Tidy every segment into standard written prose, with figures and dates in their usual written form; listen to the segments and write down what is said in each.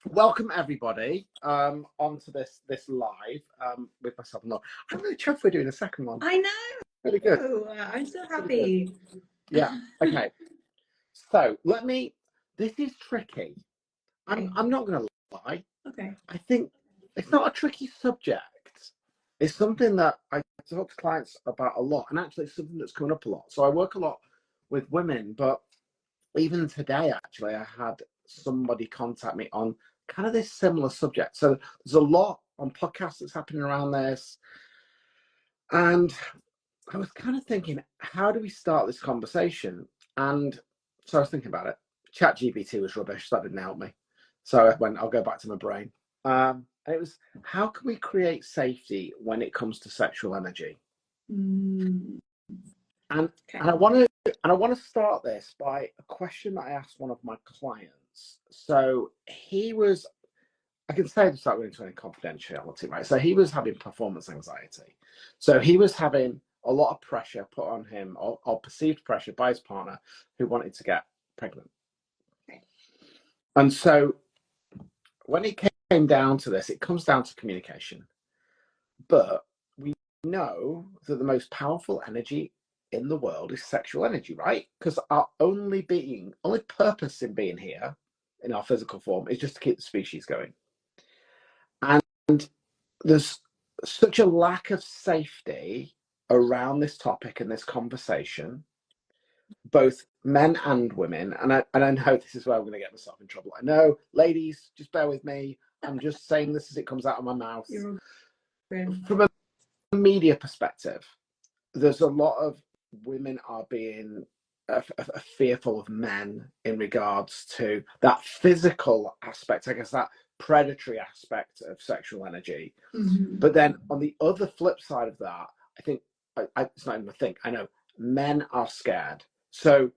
Welcome everybody onto this live with myself and Laura. I'm really chuffed we're doing a second one. I know. Really good. I'm so happy. Yeah. Okay. So this is tricky. I'm not going to lie. Okay. I think it's not a tricky subject. It's something that I talk to clients about a lot, and actually it's something that's coming up a lot. So I work a lot with women, but even today, actually, I had somebody contact me on kind of this similar subject. So there's a lot on podcasts that's happening around this. And I was kind of thinking, how do we start this conversation? And so I was thinking about it. ChatGPT was rubbish. So that didn't help me. So I went, I'll go back to my brain. And it was, how can we create safety when it comes to sexual energy? Mm. And I want to start this by a question that I asked one of my clients. So I can say this without going into any confidentiality, right? So he was having performance anxiety. So he was having a lot of pressure put on him, or perceived pressure by his partner who wanted to get pregnant. Okay. And so when it came down to this, it comes down to communication. But we know that the most powerful energy in the world is sexual energy, right? Because our only purpose in being here in our physical form is just to keep the species going. And there's such a lack of safety around this topic and this conversation, both men and women. And I know this is where I'm going to get myself in trouble. I know, ladies, just bear with me. I'm just saying this as it comes out of my mouth. From a media perspective, there's a lot of women are being fearful of men in regards to that physical aspect, I guess that predatory aspect of sexual energy. Mm-hmm. But then on the other flip side of that, I think, it's not even a think, I know men are scared. So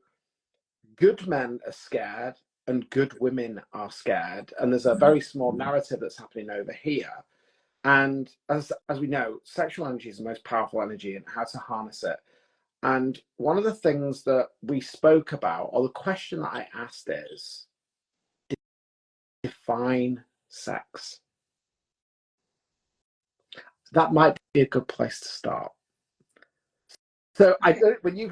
good men are scared and good women are scared. And there's a very small narrative that's happening over here. And as we know, sexual energy is the most powerful energy and how to harness it. And one of the things that we spoke about, or the question that I asked is, define sex. That might be a good place to start. So I know you've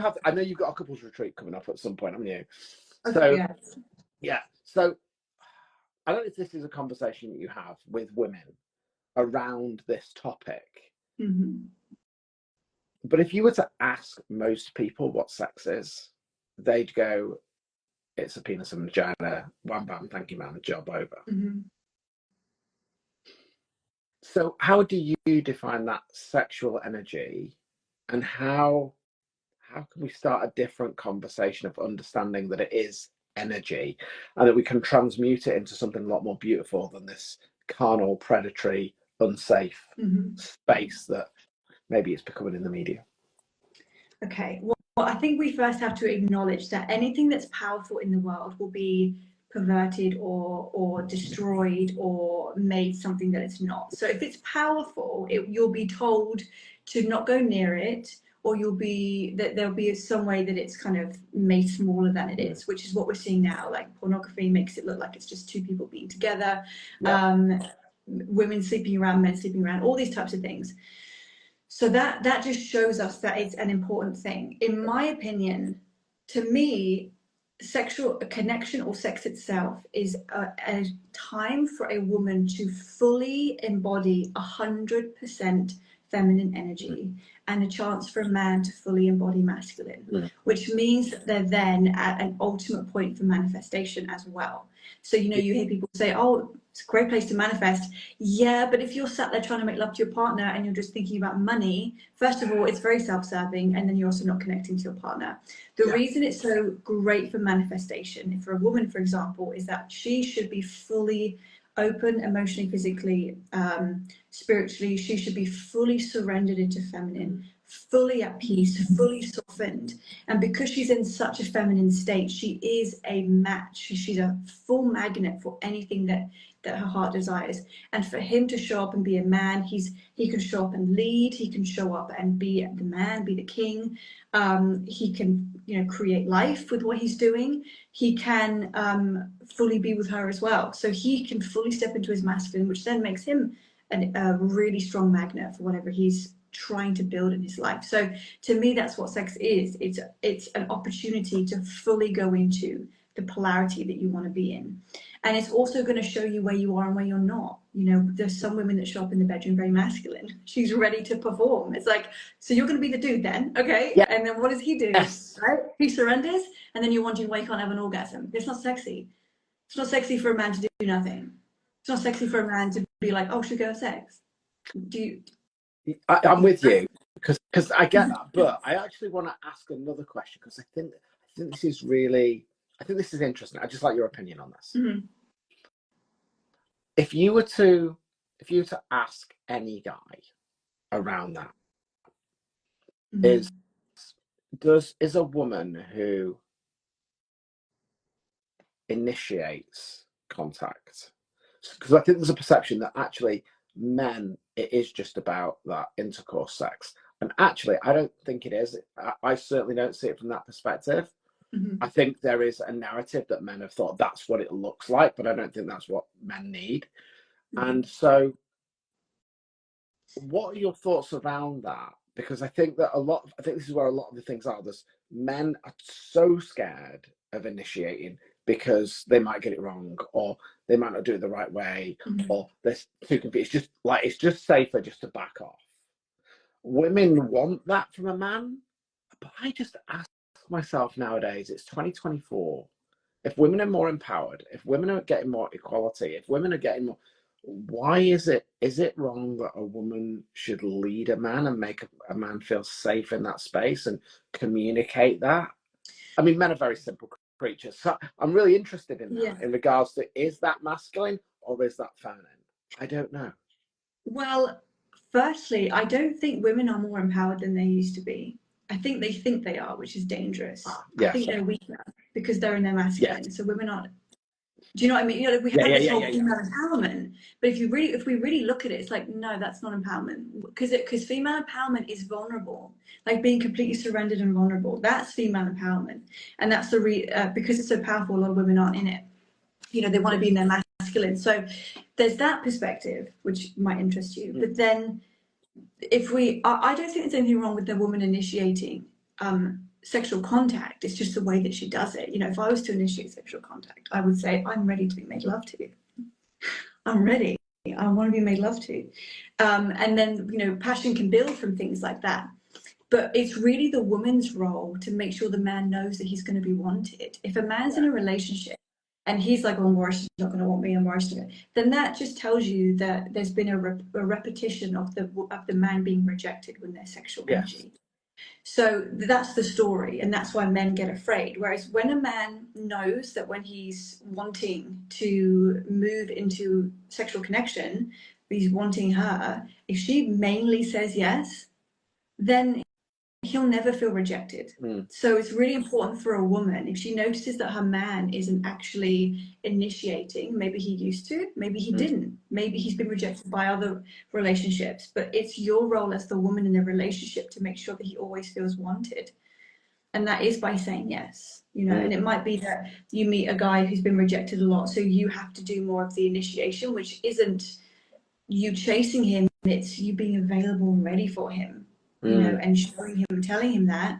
got a couples retreat coming up at some point, haven't you? So yes. Yeah. So I don't know if this is a conversation that you have with women around this topic. Mm-hmm. But if you were to ask most people what sex is, they'd go, it's a penis and vagina, wham bam, thank you, ma'am, job over. Mm-hmm. So how do you define that sexual energy, and how can we start a different conversation of understanding that it is energy and that we can transmute it into something a lot more beautiful than this carnal, predatory, unsafe space that maybe it's becoming in the media? Okay. Well, I think we first have to acknowledge that anything that's powerful in the world will be perverted or destroyed or made something that it's not. So if it's powerful, you'll be told to not go near it, or there'll be some way that it's kind of made smaller than it is, which is what we're seeing now. Like pornography makes it look like it's just two people being together, women sleeping around, men sleeping around, all these types of things. So that just shows us that it's an important thing. In my opinion, to me, sexual connection or sex itself is a time for a woman to fully embody 100% feminine energy, and a chance for a man to fully embody masculine, which means that they're then at an ultimate point for manifestation as well. So, you hear people say, oh, it's a great place to manifest. Yeah, but if you're sat there trying to make love to your partner and you're just thinking about money, first of all, it's very self-serving, and then you're also not connecting to your partner. The reason it's so great for manifestation, for a woman, for example, is that she should be fully open emotionally, physically, spiritually. She should be fully surrendered into feminine, fully at peace, fully softened. And because she's in such a feminine state, she is a match. She's a full magnet for anything that her heart desires. And for him to show up and be a man, he can show up and lead. He can show up and be the man, be the king. He can create life with what he's doing, he can fully be with her as well. So he can fully step into his masculine, which then makes him a really strong magnet for whatever he's trying to build in his life. So to me, that's what sex is. It's an opportunity to fully go into the polarity that you want to be in. And it's also going to show you where you are and where you're not. There's some women that show up in the bedroom very masculine. She's ready to perform. It's like, so you're going to be the dude then, okay? Yeah. And then what does he do? Yes. Right? He surrenders, and then you're wondering why you can't have an orgasm. It's not sexy. It's not sexy for a man to do nothing. It's not sexy for a man to be like, oh, should we go have sex? I'm with you because I get that, but I actually want to ask another question because I think this is interesting. I just like your opinion on this. Mm-hmm. If you were to ask any guy around that, Mm-hmm. is a woman who initiates contact, because I think there's a perception that actually men, it is just about that intercourse sex, and actually I don't think it is. I certainly don't see it from that perspective. Mm-hmm. I think there is a narrative that men have thought that's what it looks like, but I don't think that's what men need. Mm-hmm. And so what are your thoughts around that? Because I think this is where a lot of the things are. There's men are so scared of initiating because they might get it wrong, or they might not do it the right way, Mm-hmm. or they're too confused. It's just safer just to back off. Women want that from a man, but I just ask myself nowadays, it's 2024. If women are more empowered, if women are getting more equality, if women are getting more, why is it wrong that a woman should lead a man and make a man feel safe in that space and communicate that? I mean, men are very simple creatures, so I'm really interested in that, in regards to, is that masculine or is that feminine? I don't know. Well, firstly, I don't think women are more empowered than they used to be. I think they are, which is dangerous. Yes. I think they're weaker because they're in their masculine. Yes. So women aren't. Do you know what I mean? We have this whole female empowerment, but if we really look at it, it's like, no, that's not empowerment, because female empowerment is vulnerable, like being completely surrendered and vulnerable. That's female empowerment, and that's because it's so powerful. A lot of women aren't in it. They want to be in their masculine. So there's that perspective which might interest you. But then, I don't think there's anything wrong with the woman initiating sexual contact. It's just the way that she does it. If I was to initiate sexual contact, I would say, I'm ready to be made love to. I'm ready. I want to be made love to. And then, passion can build from things like that. But it's really the woman's role to make sure the man knows that he's going to be wanted. If a man's in a relationship and he's like, oh, Maurice is not going to want me, and Maurice is, then that just tells you that there's been a repetition of the man being rejected when there's sexual energy. So that's the story, and that's why men get afraid. Whereas when a man knows that when he's wanting to move into sexual connection, he's wanting her, if she mainly says yes, then he'll never feel rejected. So it's really important for a woman, if she notices that her man isn't actually initiating, maybe he used to, maybe he didn't, maybe he's been rejected by other relationships, but it's your role as the woman in the relationship to make sure that he always feels wanted. And that is by saying yes, and it might be that you meet a guy who's been rejected a lot, so you have to do more of the initiation, which isn't you chasing him, it's you being available and ready for him. And showing him, telling him that,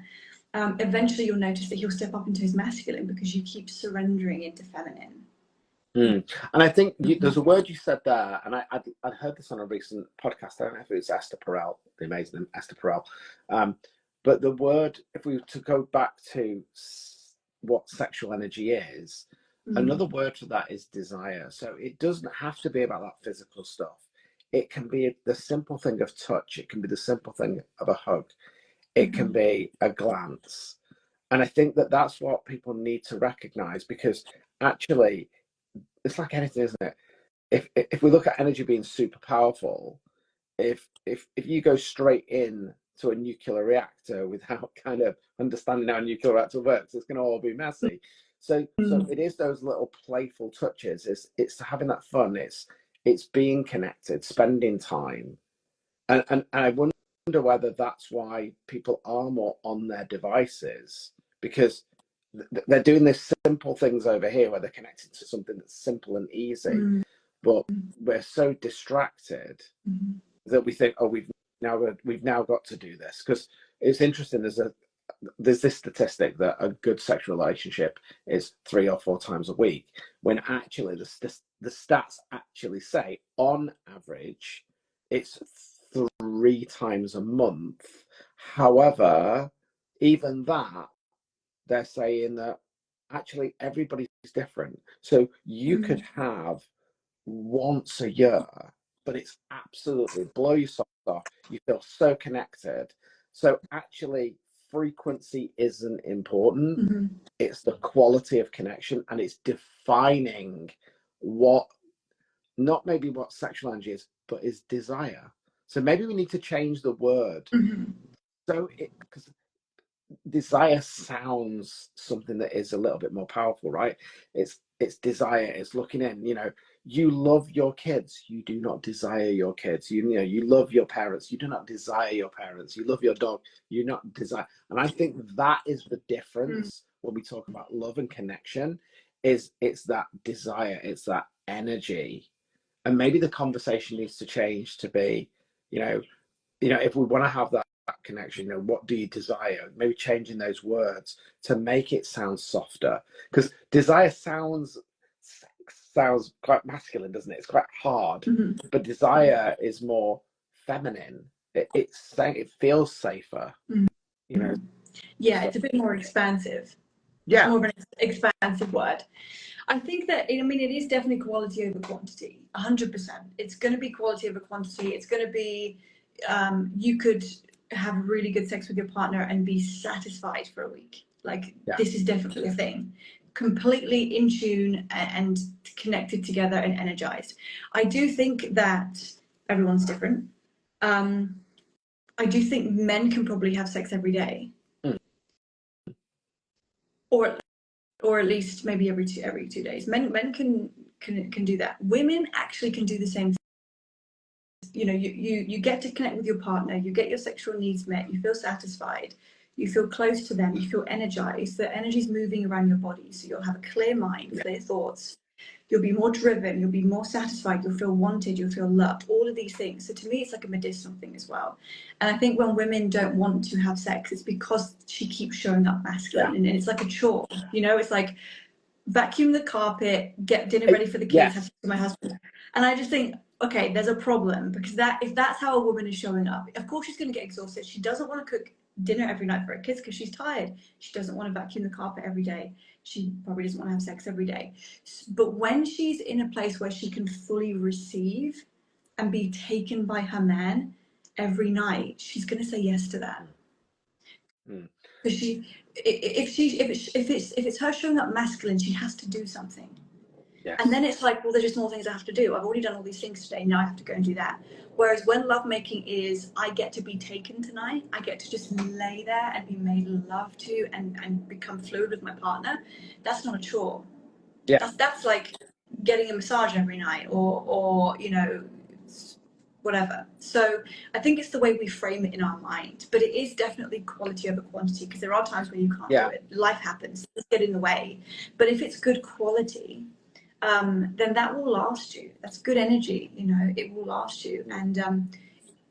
eventually you'll notice that he'll step up into his masculine because you keep surrendering into feminine. And I think there's a word you said there, and I'd heard this on a recent podcast. I don't know if it was Esther Perel, the amazing Esther Perel. But the word, if we were to go back to what sexual energy is, another word for that is desire. So it doesn't have to be about that physical stuff. It can be the simple thing of touch. It can be the simple thing of a hug. It can be a glance. And I think that that's what people need to recognize, because actually, it's like anything, isn't it? If we look at energy being super powerful, if you go straight in to a nuclear reactor without kind of understanding how a nuclear reactor works, it's going to all be messy. So it is those little playful touches. It's having that fun. It's being connected, spending time, and I wonder whether that's why people are more on their devices, because they're doing this simple things over here where they're connected to something that's simple and easy, but we're so distracted that we think, oh, we've now got to do this. Because it's interesting, there's this statistic that a good sexual relationship is 3 or 4 times a week, when actually the stats actually say on average it's 3 times a month. However, even that, they're saying that actually everybody's different. So you could have once a year, but it's absolutely blow your socks off. You feel so connected. So actually, frequency isn't important. It's the quality of connection, and it's defining what, not maybe what sexual energy is, but is desire. So maybe we need to change the word. So because desire sounds something that is a little bit more powerful, right? It's desire. It's looking in. You love your kids. You do not desire your kids. You love your parents. You do not desire your parents. You love your dog. You not desire. And I think that is the difference when we talk about love and connection. It's that desire. It's that energy. And maybe the conversation needs to change to be, if we want to have that connection, what do you desire? Maybe changing those words to make it sound softer, because desire sounds quite masculine, doesn't it? It's quite hard, but desire is more feminine. It feels safer, Yeah, So, it's a bit more expansive. It's yeah, more of an expansive word. I think that, it is definitely quality over quantity, 100%. It's going to be quality over quantity. It's going to be, you could have really good sex with your partner and be satisfied for a week. Like, yeah, this is definitely a thing. Completely in tune and connected together and energized. I do think that everyone's different. I do think men can probably have sex every day, mm, or at least maybe every 2 days. Men can do that. Women actually can do the same thing. You get to connect with your partner, you get your sexual needs met, you feel satisfied, you feel close to them, you feel energized. The energy's moving around your body, so you'll have a clear mind, clear thoughts. You'll be more driven, you'll be more satisfied, you'll feel wanted, you'll feel loved, all of these things. So to me, it's like a medicinal thing as well. And I think when women don't want to have sex, it's because she keeps showing up masculine, and it's like a chore. It's like, vacuum the carpet, get dinner ready for the kids, have yes, sex with my husband. And I just think, okay, there's a problem, because if that's how a woman is showing up, of course she's going to get exhausted. She doesn't want to cook dinner every night for her kids because she's tired. She doesn't want to vacuum the carpet every day. She probably doesn't want to have sex every day. But when she's in a place where she can fully receive and be taken by her man every night, she's going to say yes to that. Because if it's her showing up masculine, she has to do something. yes, And then it's like, well, there's just more things I have to do. I've already done all these things today. Now I have to go and do that. Whereas when lovemaking is, I get to be taken tonight. I get to just lay there and be made love to and become fluid with my partner. That's not a chore. yeah, That's like getting a massage every night, or whatever. So I think it's the way we frame it in our mind, but it is definitely quality over quantity, because there are times when you can't do yeah, it. Life happens, things get in the way. But if it's good quality, then that will last you. That's good energy, it will last you. And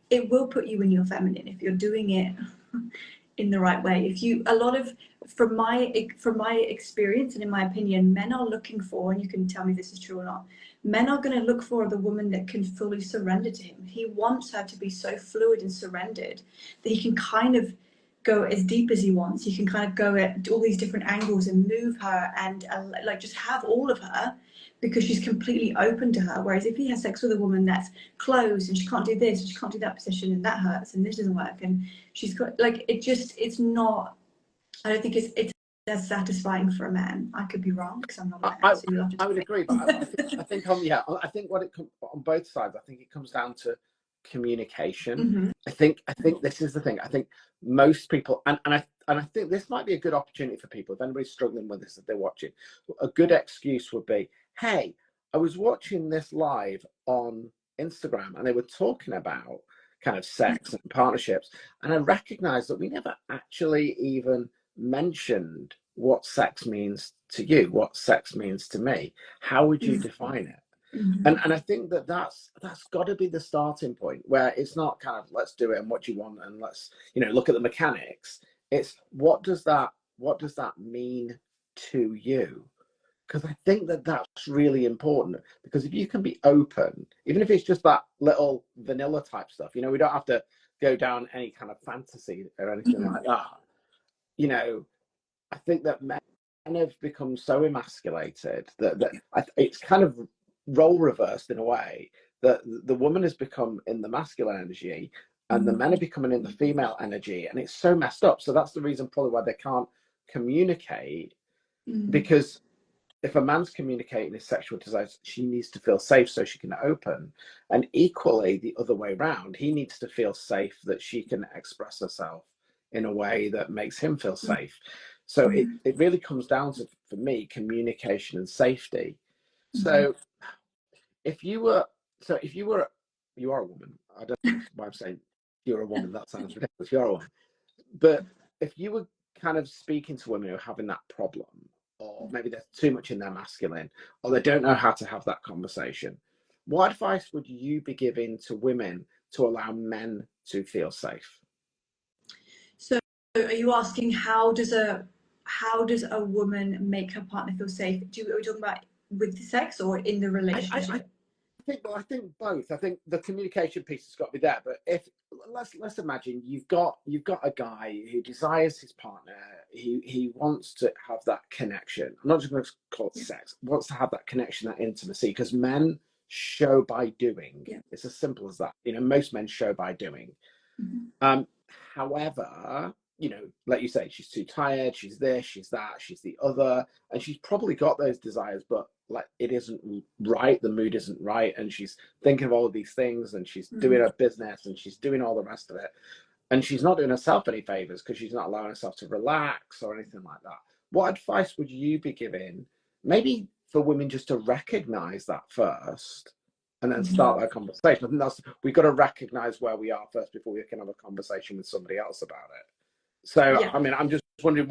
it will put you in your feminine if you're doing it in the right way. From my experience and in my opinion, men are looking for, and you can tell me this is true or not, men are going to look for the woman that can fully surrender to him. He wants her to be so fluid and surrendered that he can kind of go as deep as he wants. He can kind of go at all these different angles and move her and like just have all of her, because she's completely open to her. Whereas if he has sex with a woman that's closed and she can't do this and she can't do that position and that hurts and this doesn't work and she's got like, it's not, I don't think it's as satisfying for a man. I could be wrong because I'm not a man, so you'll have to I would agree, but I think I think what it on both sides. I think it comes down to communication. I think this is the thing. I think most people, and I think this might be a good opportunity for people if anybody's struggling with this, if they're watching. A good excuse would be, hey, I was watching this live on Instagram and they were talking about kind of sex and partnerships, and I recognized that we never actually even mentioned what sex means to you, what sex means to me, how would you define it? And I think that that's got to be the starting point, where it's not kind of let's do it and what do you want and let's look at the mechanics. It's what does that mean to you? Because I think that that's really important, because if you can be open, even if it's just that little vanilla type stuff, we don't have to go down any kind of fantasy or anything like that. I think that men have become so emasculated that it's kind of role reversed in a way, that the woman has become in the masculine energy and the men are becoming in the female energy, and it's so messed up. So that's the reason probably why they can't communicate, because if a man's communicating his sexual desires, she needs to feel safe so she can open. And equally, the other way around, he needs to feel safe that she can express herself in a way that makes him feel safe. So it really comes down to, for me, communication and safety. So you are a woman. I don't know why I'm saying you're a woman. That sounds ridiculous. You're a woman. But if you were kind of speaking to women who are having that problem, or maybe they're too much in their masculine, or they don't know how to have that conversation, what advice would you be giving to women to allow men to feel safe? So are you asking how does a woman make her partner feel safe? Are we talking about with the sex or in the relationship? I think both. I think the communication piece has got to be there. But if let's imagine you've got a guy who desires his partner. He wants to have that connection. I'm not just going to call it sex. Wants to have that connection, that intimacy, because men show by doing. It's as simple as that. Most men show by doing. However, like you say, she's too tired, she's this, she's that, she's the other, and she's probably got those desires, but like it isn't right, the mood isn't right, and she's thinking of all of these things, and she's doing her business, and she's doing all the rest of it, and she's not doing herself any favors because she's not allowing herself to relax or anything like that. What advice would you be giving, maybe for women, just to recognize that first and then start that conversation? I think we've got to recognize where we are first before we can have a conversation with somebody else about it. So I mean, I'm just wondering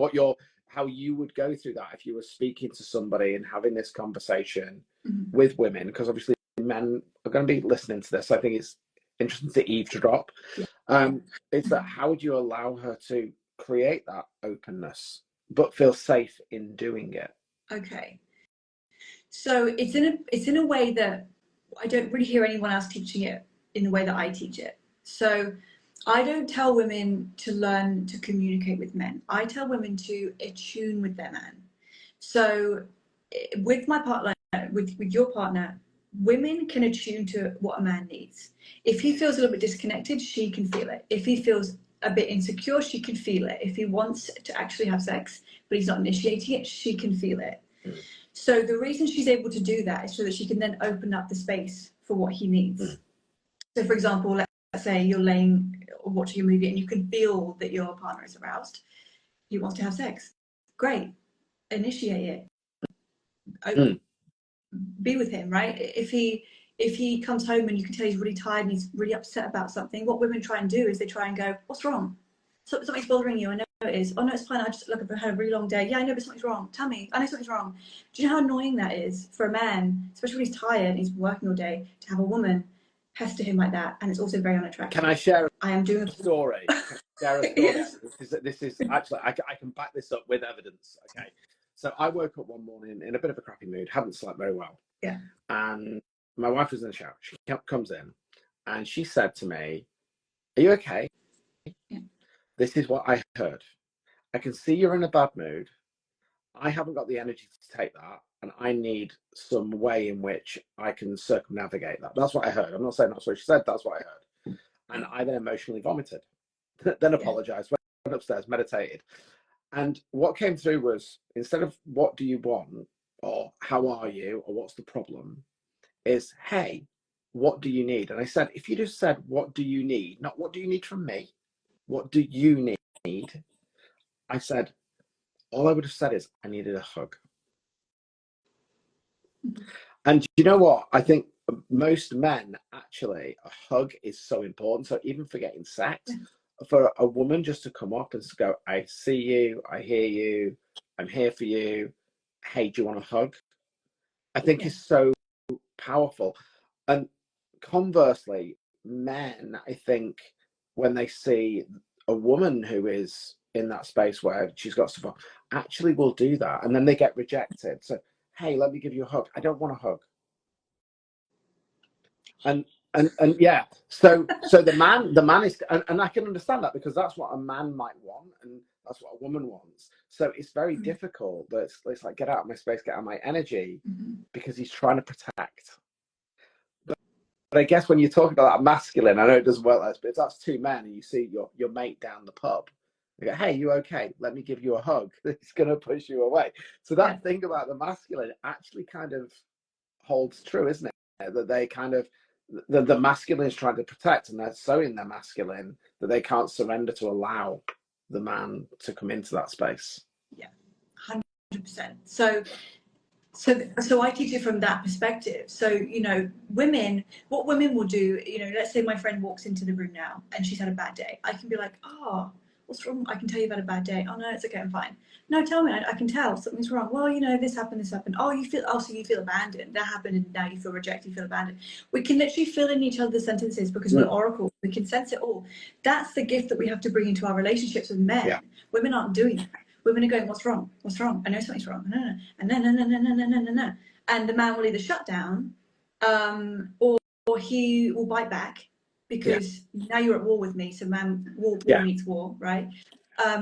how you would go through that if you were speaking to somebody and having this conversation with women, because obviously men are going to be listening to this. I think it's interesting to eavesdrop. It's that, how would you allow her to create that openness but feel safe in doing it? Okay. So it's in a way that I don't really hear anyone else teaching it in the way that I teach it. So I don't tell women to learn to communicate with men. I tell women to attune with their man. So with my partner, with your partner, women can attune to what a man needs. If he feels a little bit disconnected, she can feel it. If he feels a bit insecure, she can feel it. If he wants to actually have sex, but he's not initiating it, she can feel it. So the reason she's able to do that is so that she can then open up the space for what he needs. So for example, let's say you're laying or watching a movie and you can feel that your partner is aroused. He wants to have sex. Great. Initiate it. Be with him, right? If he comes home and you can tell he's really tired and he's really upset about something, what women try and do is they try and go, what's wrong? Something's bothering you. I know it is. Oh no, it's fine. I just I've had a really long day. Yeah, I know, but something's wrong. Tell me. I know something's wrong. Do you know how annoying that is for a man, especially when he's tired and he's working all day, to have a woman pester him like that? And it's also very unattractive. Can I share I am doing a story? Can I share a story? Yes. This is actually, I can back this up with evidence. Okay. So I woke up one morning in a bit of a crappy mood, hadn't slept very well. Yeah. And my wife was in the shower. She comes in and she said to me, "Are you okay? Yeah. This is what I heard. I can see you're in a bad mood. I haven't got the energy to take that, and I need some way in which I can circumnavigate that." That's what I heard. I'm not saying that's what she said. That's what I heard. And I then emotionally vomited, then apologized, went upstairs, meditated. And what came through was, instead of what do you want, or how are you, or what's the problem, is, hey, what do you need? And I said, if you just said, what do you need? Not what do you need from me? What do you need? I said, all I would have said is, I needed a hug. And you know what? I think most men, actually, a hug is so important. So even forgetting sex, for a woman just to come up and go, I see you, I hear you, I'm here for you, hey, do you want a hug? I think is so powerful. And conversely, men, I think, when they see a woman who is in that space where she's got stuff on, actually will do that, and then they get rejected. So, hey, let me give you a hug. I don't want a hug. And yeah, so the man is, and I can understand that, because that's what a man might want, and that's what a woman wants. So it's very difficult. That it's like, get out of my space, get out of my energy, because he's trying to protect. But I guess when you're talking about that masculine, I know it doesn't work like this, but if that's two men and you see your mate down the pub, you go, hey, you okay? Let me give you a hug. It's going to push you away. So that thing about the masculine actually kind of holds true, isn't it? That they kind of, the masculine is trying to protect, and they're so in their masculine that they can't surrender to allow the man to come into that space. Yeah, 100%. So I teach it from that perspective. So, what women will do, let's say my friend walks into the room now and she's had a bad day. I can be like, oh, what's wrong? I can tell you've had a bad day. Oh, no, it's okay, I'm fine. No, tell me, I can tell something's wrong. Well, this happened. Oh, so you feel abandoned. That happened, and now you feel rejected, you feel abandoned. We can literally fill in each other's sentences because we're oracles. We can sense it all. That's the gift that we have to bring into our relationships with men. Yeah. Women aren't doing that. Women are going, what's wrong? What's wrong? I know something's wrong. No. And no. And the man will either shut down, or he will bite back, because now you're at war with me. So war meets war, right?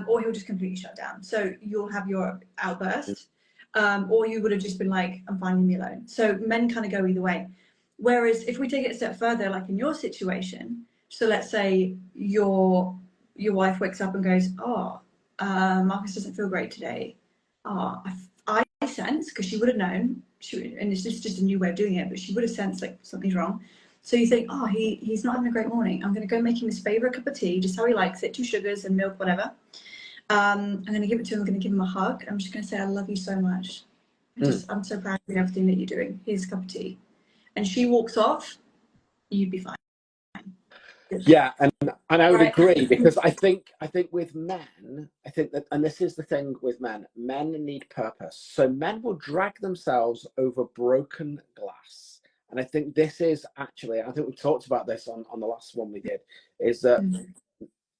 Or he'll just completely shut down. So you'll have your outburst, or you would have just been like, I'm fine, leave me alone. So men kind of go either way. Whereas if we take it a step further, like in your situation, so let's say your wife wakes up and goes, oh, Marcus doesn't feel great today. I sense, because she would have known, and it's just a new way of doing it, but she would have sensed like something's wrong. So you think, oh, he's not having a great morning. I'm going to go make him his favorite cup of tea, just how he likes it, 2 sugars and milk, whatever. I'm going to give it to him. I'm going to give him a hug. I'm just going to say, I love you so much. I'm so proud of everything that you're doing. Here's a cup of tea. And she walks off, you'd be fine. Yeah, and I would agree, because I think with men, I think that, and this is the thing with men need purpose. So men will drag themselves over broken glass. And I think this is actually, I think we talked about this on the last one we did, is that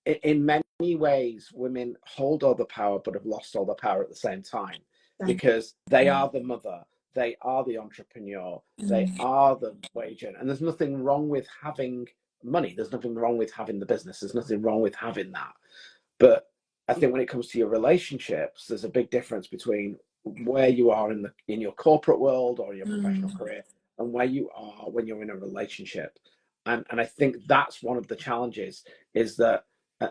in many ways women hold all the power but have lost all the power at the same time, because they are the mother, they are the entrepreneur, they are the wage earner. And there's nothing wrong with having money, there's nothing wrong with having the business, there's nothing wrong with having that. But I think when it comes to your relationships, there's a big difference between where you are in your corporate world or your professional career, and where you are when you're in a relationship. And I think that's one of the challenges, is that,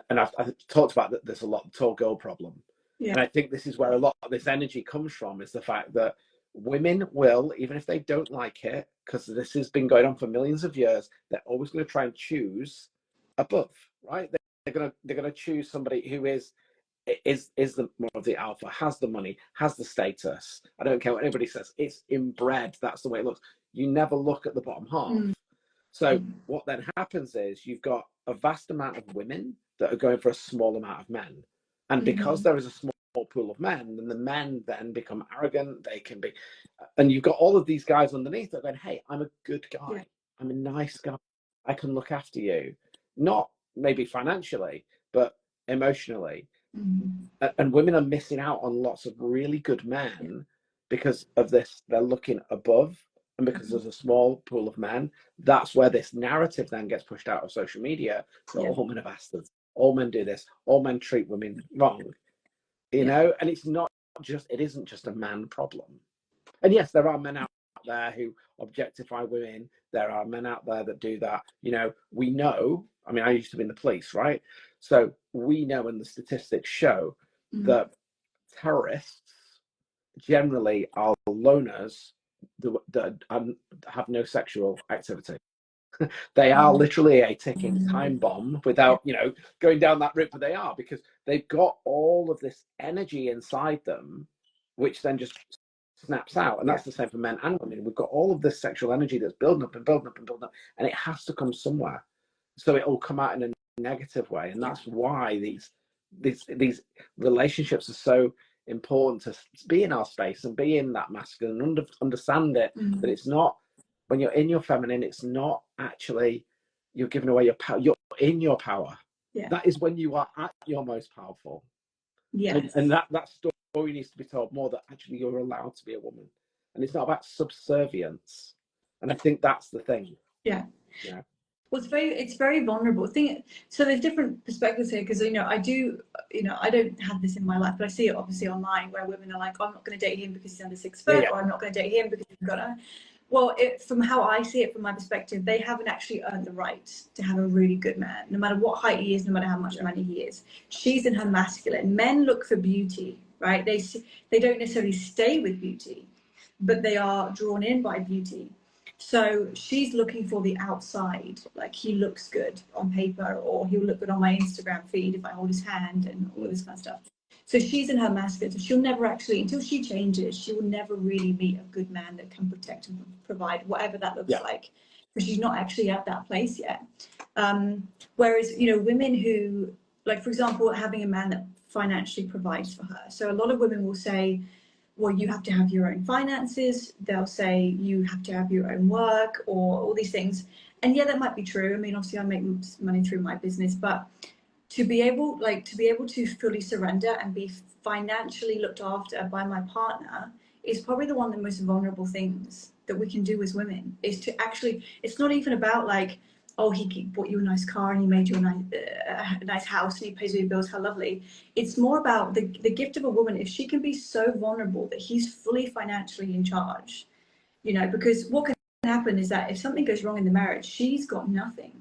and I've talked about that, there's a lot of tall girl problem. And I think this is where a lot of this energy comes from, is the fact that women will, even if they don't like it, because this has been going on for millions of years, they're always going to try and choose above, right? They're going to choose somebody who is the more of the alpha, has the money, has the status. I don't care what anybody says, it's inbred, that's the way it looks. You never look at the bottom half. So what then happens is you've got a vast amount of women that are going for a small amount of men. And because there is a small pool of men, then the men then become arrogant, they can be, and you've got all of these guys underneath that are going, hey, I'm a good guy, I'm a nice guy, I can look after you, not maybe financially, but emotionally. And women are missing out on lots of really good men because of this. They're looking above, and because there's a small pool of men, that's where this narrative then gets pushed out of social media. So all men are bastards, all men do this, all men treat women wrong, and it isn't just a man problem. And yes, there are men out there who objectify women, there are men out there that do that. We know, I mean, I used to be in the police, right? So we know, and the statistics show that terrorists generally are loners that have no sexual activity. They are literally a ticking time bomb without, going down that route, but they are, because they've got all of this energy inside them, which then just snaps out. And that's the same for men and women. We've got all of this sexual energy that's building up and building up and building up, and it has to come somewhere. So it will come out in negative way, and that's why these relationships are so important, to be in our space and be in that masculine and understand it, that it's not, when you're in your feminine, it's not actually you're giving away your power, you're in your power. That is when you are at your most powerful. And that story needs to be told more, that actually you're allowed to be a woman, and it's not about subservience. And I think that's the thing. Well, it's very vulnerable. So there's different perspectives here, because I don't have this in my life, but I see it obviously online, where women are like, oh, I'm not going to date him because he's under 6 foot, or I'm not going to date him because he's got a. Well, from how I see it, from my perspective, they haven't actually earned the right to have a really good man, no matter what height he is, no matter how much money he is. She's in her masculine. Men look for beauty, right? They don't necessarily stay with beauty, but they are drawn in by beauty. So she's looking for the outside, like he looks good on paper, or he'll look good on my Instagram feed if I hold his hand and all this kind of stuff. So she's in her masculine. So she'll never actually, until she changes, she will never really meet a good man that can protect and provide, whatever that looks like, because she's not actually at that place yet. Whereas, women who, like, for example, having a man that financially provides for her. So a lot of women will say, well, you have to have your own finances. They'll say you have to have your own work, or all these things. And yeah, that might be true. I mean, obviously I make money through my business, but to be able to fully surrender and be financially looked after by my partner is probably the one of the most vulnerable things that we can do as women, is to actually, it's not even about like, oh, he bought you a nice car and he made you a nice house and he pays all your bills, how lovely. It's more about the gift of a woman, if she can be so vulnerable that he's fully financially in charge, because what can happen is that if something goes wrong in the marriage, she's got nothing.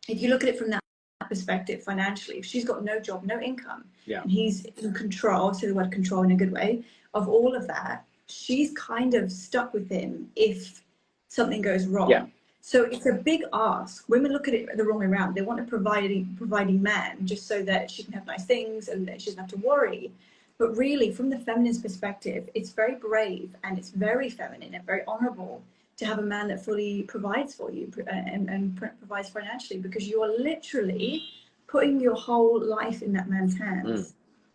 If you look at it from that perspective financially, if she's got no job, no income, and he's in control, I'll say the word control in a good way, of all of that, she's kind of stuck with him if something goes wrong. So it's a big ask. Women look at it the wrong way around. They want a providing man just so that she can have nice things and that she doesn't have to worry. But really, from the feminist perspective, it's very brave and it's very feminine and very honorable to have a man that fully provides for you and provides financially, because you are literally putting your whole life in that man's hands.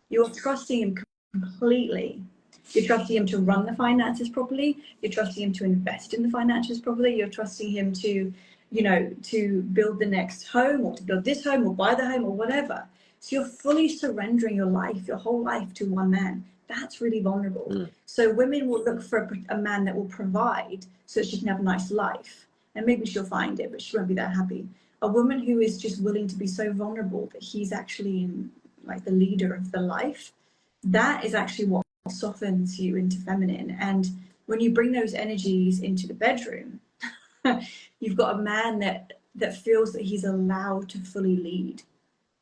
You're trusting him completely. You're trusting him to run the finances properly. You're trusting him to invest in the finances properly. You're trusting him to, to build the next home, or to build this home, or buy the home, or whatever. So you're fully surrendering your life, your whole life, to one man. That's really vulnerable. So women will look for a man that will provide so she can have a nice life. And maybe she'll find it, but she won't be that happy. A woman who is just willing to be so vulnerable that he's actually like the leader of the life, that is actually what softens you into feminine. And when you bring those energies into the bedroom, you've got a man that feels that he's allowed to fully lead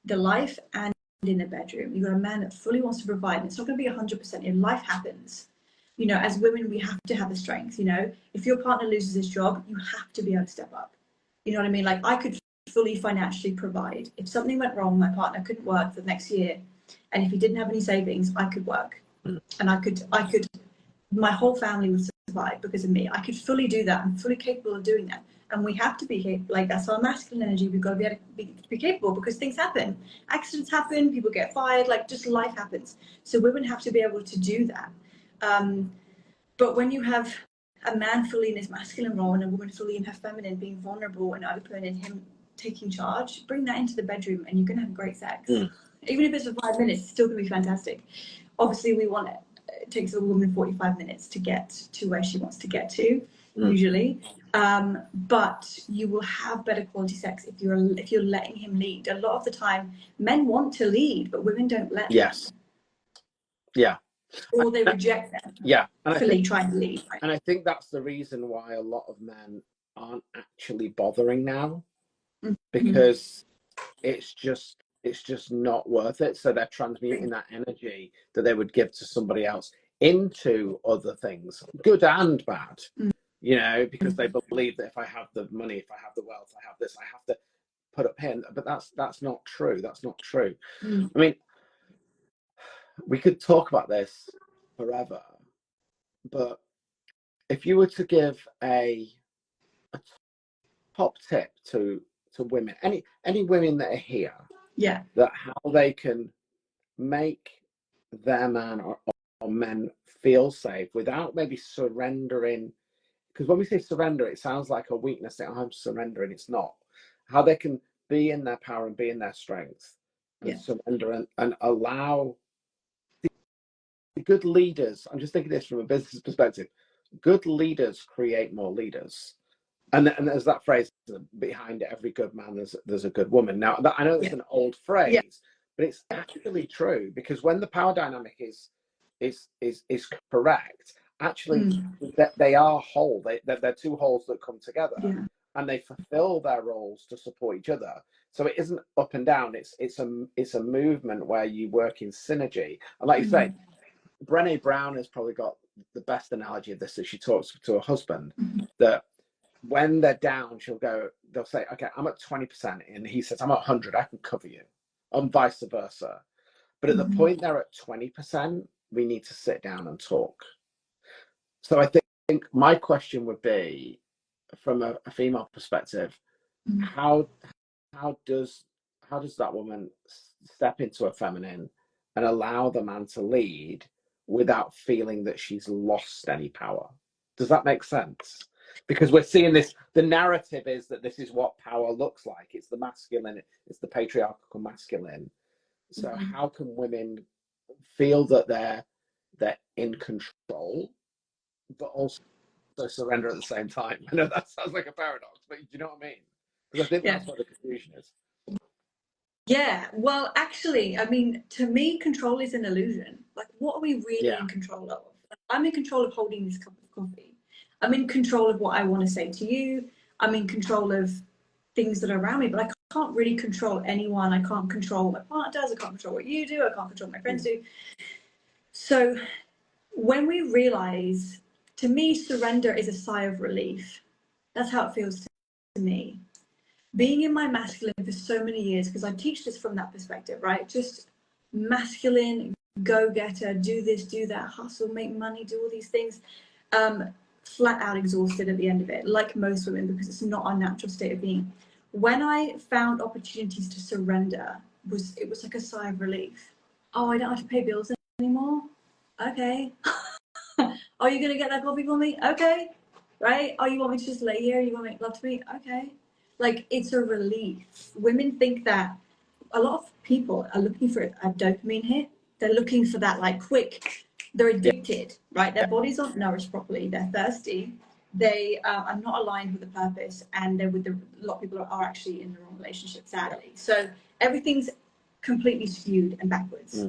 the life and in the bedroom. You've got a man that fully wants to provide, and it's not going to be 100%. In life happens. As women, we have to have the strength. If your partner loses his job, you have to be able to step up. You know what I mean? Like, I could fully financially provide. If something went wrong, my partner couldn't work for the next year, and if he didn't have any savings, I could work, and I could. My whole family would survive because of me. I could fully do that. I'm fully capable of doing that. And we have to be like, that's our masculine energy. We've got to be able to be capable, because things happen. Accidents happen, people get fired, like, just life happens. So women have to be able to do that. But when you have a man fully in his masculine role and a woman fully in her feminine, being vulnerable and open, and him taking charge, bring that into the bedroom and you're going to have great sex. Even if it's for 5 minutes, it's still going to be fantastic. Obviously, we want it. It takes a woman 45 minutes to get to where she wants to get to, usually. But you will have better quality sex if you're letting him lead. A lot of the time, men want to lead, but women don't let them. Or they reject them. And fully trying to lead. Right? And I think that's the reason why a lot of men aren't actually bothering now, because it's just not worth it. So they're transmuting that energy that they would give to somebody else into other things, good and bad, because they believe that if I have the money, if I have the wealth, I have this, I have to put up here. But that's not true. That's not true. I mean, we could talk about this forever, but if you were to give a top tip to to women, any women that are here, Yeah. that how they can make their man or men feel safe without maybe surrendering. Because when we say surrender, it sounds like a weakness that I'm surrendering. It's not. How they can be in their power and be in their strength and surrender and allow the good leaders. I'm just thinking this from a business perspective. Good leaders create more leaders. And there's that phrase, behind every good man, there's a good woman. Now, I know that's an old phrase, but it's actually true, because when the power dynamic is correct, actually, that they are whole. They're two wholes that come together, and they fulfill their roles to support each other. So it isn't up and down. It's a movement where you work in synergy. And like you say, Brené Brown has probably got the best analogy of this, as she talks to her husband, that when they're down, they'll say, okay, I'm at 20%, and he says, I'm at 100, I can cover you, and vice versa. But at the point they're at 20%, we need to sit down and talk. So I think my question would be, from a female perspective, how does that woman step into a feminine and allow the man to lead without feeling that she's lost any power? Does that make sense? Because we're seeing this, the narrative is that this is what power looks like. It's the masculine, it's the patriarchal masculine. So how can women feel that they're in control, but also surrender at the same time? I know that sounds like a paradox, but do you know what I mean? Because I think that's what the confusion is. Yeah, well, actually, I mean, to me, control is an illusion. Like, what are we really in control of? I'm in control of holding this cup of coffee. I'm in control of what I want to say to you. I'm in control of things that are around me, but I can't really control anyone. I can't control what my partner does. I can't control what you do. I can't control what my friends do. So when we realize, to me, surrender is a sigh of relief. That's how it feels to me. Being in my masculine for so many years, because I teach this from that perspective, right? Just masculine, go-getter, do this, do that, hustle, make money, do all these things. Flat out exhausted at the end of it, like most women, because it's not our natural state of being. When I found opportunities to surrender, it was like a sigh of relief. Oh, I don't have to pay bills anymore? Okay. Are you going to get that coffee for me? Okay. Right? Oh, you want me to just lay here? You want to make love to me? Okay. Like, it's a relief. Women think that a lot of people are looking for a dopamine hit. They're looking for that, like, quick. They're addicted, right? Their bodies aren't nourished properly. They're thirsty. They are not aligned with the purpose, and they're with a lot of people are actually in the wrong relationship, sadly. So everything's completely skewed and backwards.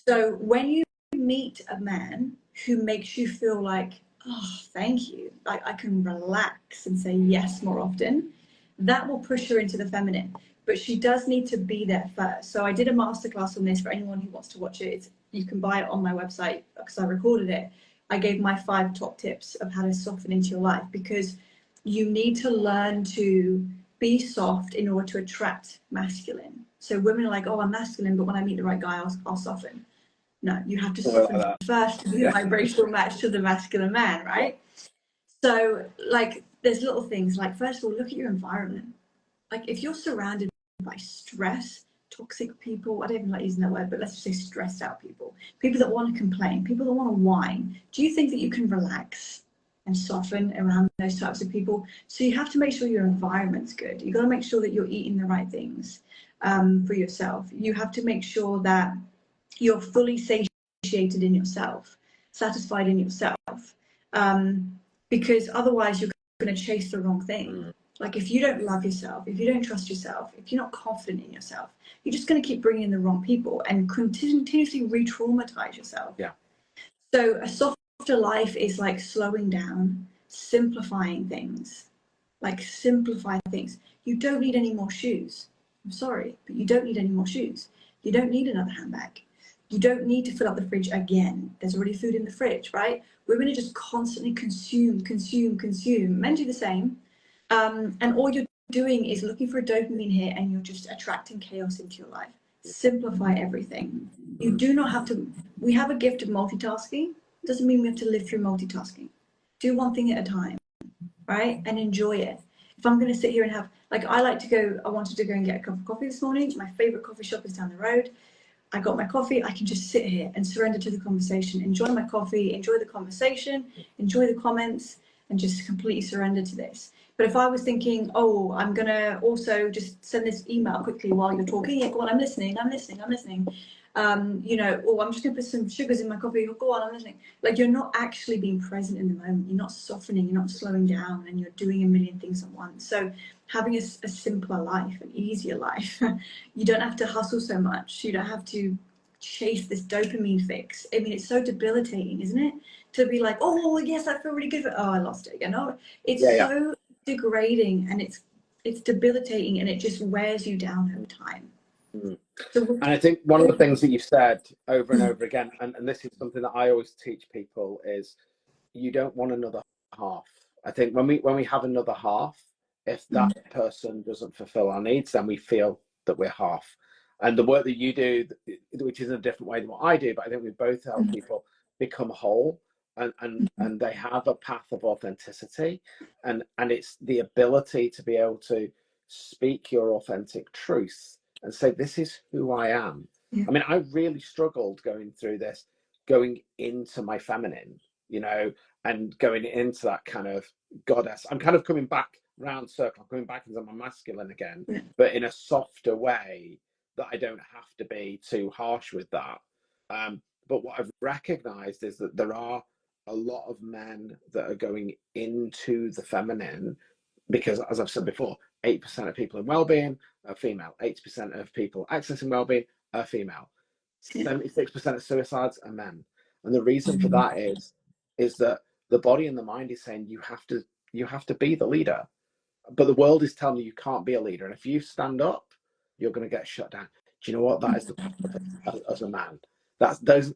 So when you meet a man who makes you feel like, oh, thank you, like I can relax and say yes more often, that will push her into the feminine. But she does need to be there first. So I did a masterclass on this for anyone who wants to watch it. You can buy it on my website because I recorded it. I gave my 5 top tips of how to soften into your life, because you need to learn to be soft in order to attract masculine. So women are like, oh, I'm masculine, but when I meet the right guy, I'll soften. No, you have to soften first to be a vibrational match to the masculine man, right? So, like, there's little things like, first of all, look at your environment. Like, if you're surrounded by stress, toxic people, I don't even like using that word, but let's just say stressed out people that want to complain, people that want to whine, do you think that you can relax and soften around those types of people? So you have to make sure your environment's good. You've got to make sure that you're eating the right things for yourself. You have to make sure that you're fully satiated in yourself, satisfied in yourself, because otherwise you're going to chase the wrong thing. Like, if you don't love yourself, if you don't trust yourself, if you're not confident in yourself, you're just going to keep bringing in the wrong people and continuously re-traumatize yourself. Yeah. So a softer life is like slowing down, simplifying things. Like, simplify things. You don't need any more shoes. I'm sorry, but you don't need any more shoes. You don't need another handbag. You don't need to fill up the fridge again. There's already food in the fridge, right? Women are just constantly consume. Men do the same. And all you're doing is looking for a dopamine hit, and you're just attracting chaos into your life. Simplify everything. You do not have to. We have a gift of multitasking. Doesn't mean we have to live through multitasking. Do one thing at a time, right? And enjoy it. if I'm going to sit here and have, like, I wanted to go and get a cup of coffee this morning. My favorite coffee shop is down the road. I got my coffee. I can just sit here and surrender to the conversation, enjoy my coffee, enjoy the conversation, enjoy the comments, and just completely surrender to this. But if I was thinking, oh, I'm going to also just send this email quickly while you're talking, yeah, go on, I'm listening. You know, oh, I'm just going to put some sugars in my coffee. Go on, I'm listening. Like, you're not actually being present in the moment. You're not softening. You're not slowing down, and you're doing a million things at once. So having a simpler life, an easier life, you don't have to hustle so much. You don't have to chase this dopamine fix. I mean, it's so debilitating, isn't it? To be like, oh, yes, I feel really good. Oh, I lost it again. Oh, it's so degrading, and it's debilitating, and it just wears you down over time. So, and I think one of the things that you've said over and over again, and this is something that I always teach people, is you don't want another half. I think when we have another half, if that person doesn't fulfill our needs, then we feel that we're half. And the work that you do, which is in a different way than what I do, but I think we both help people become whole, and they have a path of authenticity, and it's the ability to be able to speak your authentic truth and say, this is who I am. I mean, I really struggled going through this, going into my feminine, you know, and going into that kind of goddess. I'm kind of coming back round circle. I'm coming back into my masculine again, but in a softer way, that I don't have to be too harsh with that. But what I've recognized is that there are a lot of men that are going into the feminine because, as I've said before, 8% of people in well-being are female, 80% of people accessing well-being are female, 76% of suicides are men. And the reason for that is that the body and the mind is saying you have to be the leader, but the world is telling you can't be a leader. And if you stand up, you're going to get shut down. Do you know what? That is the power as a man. That's those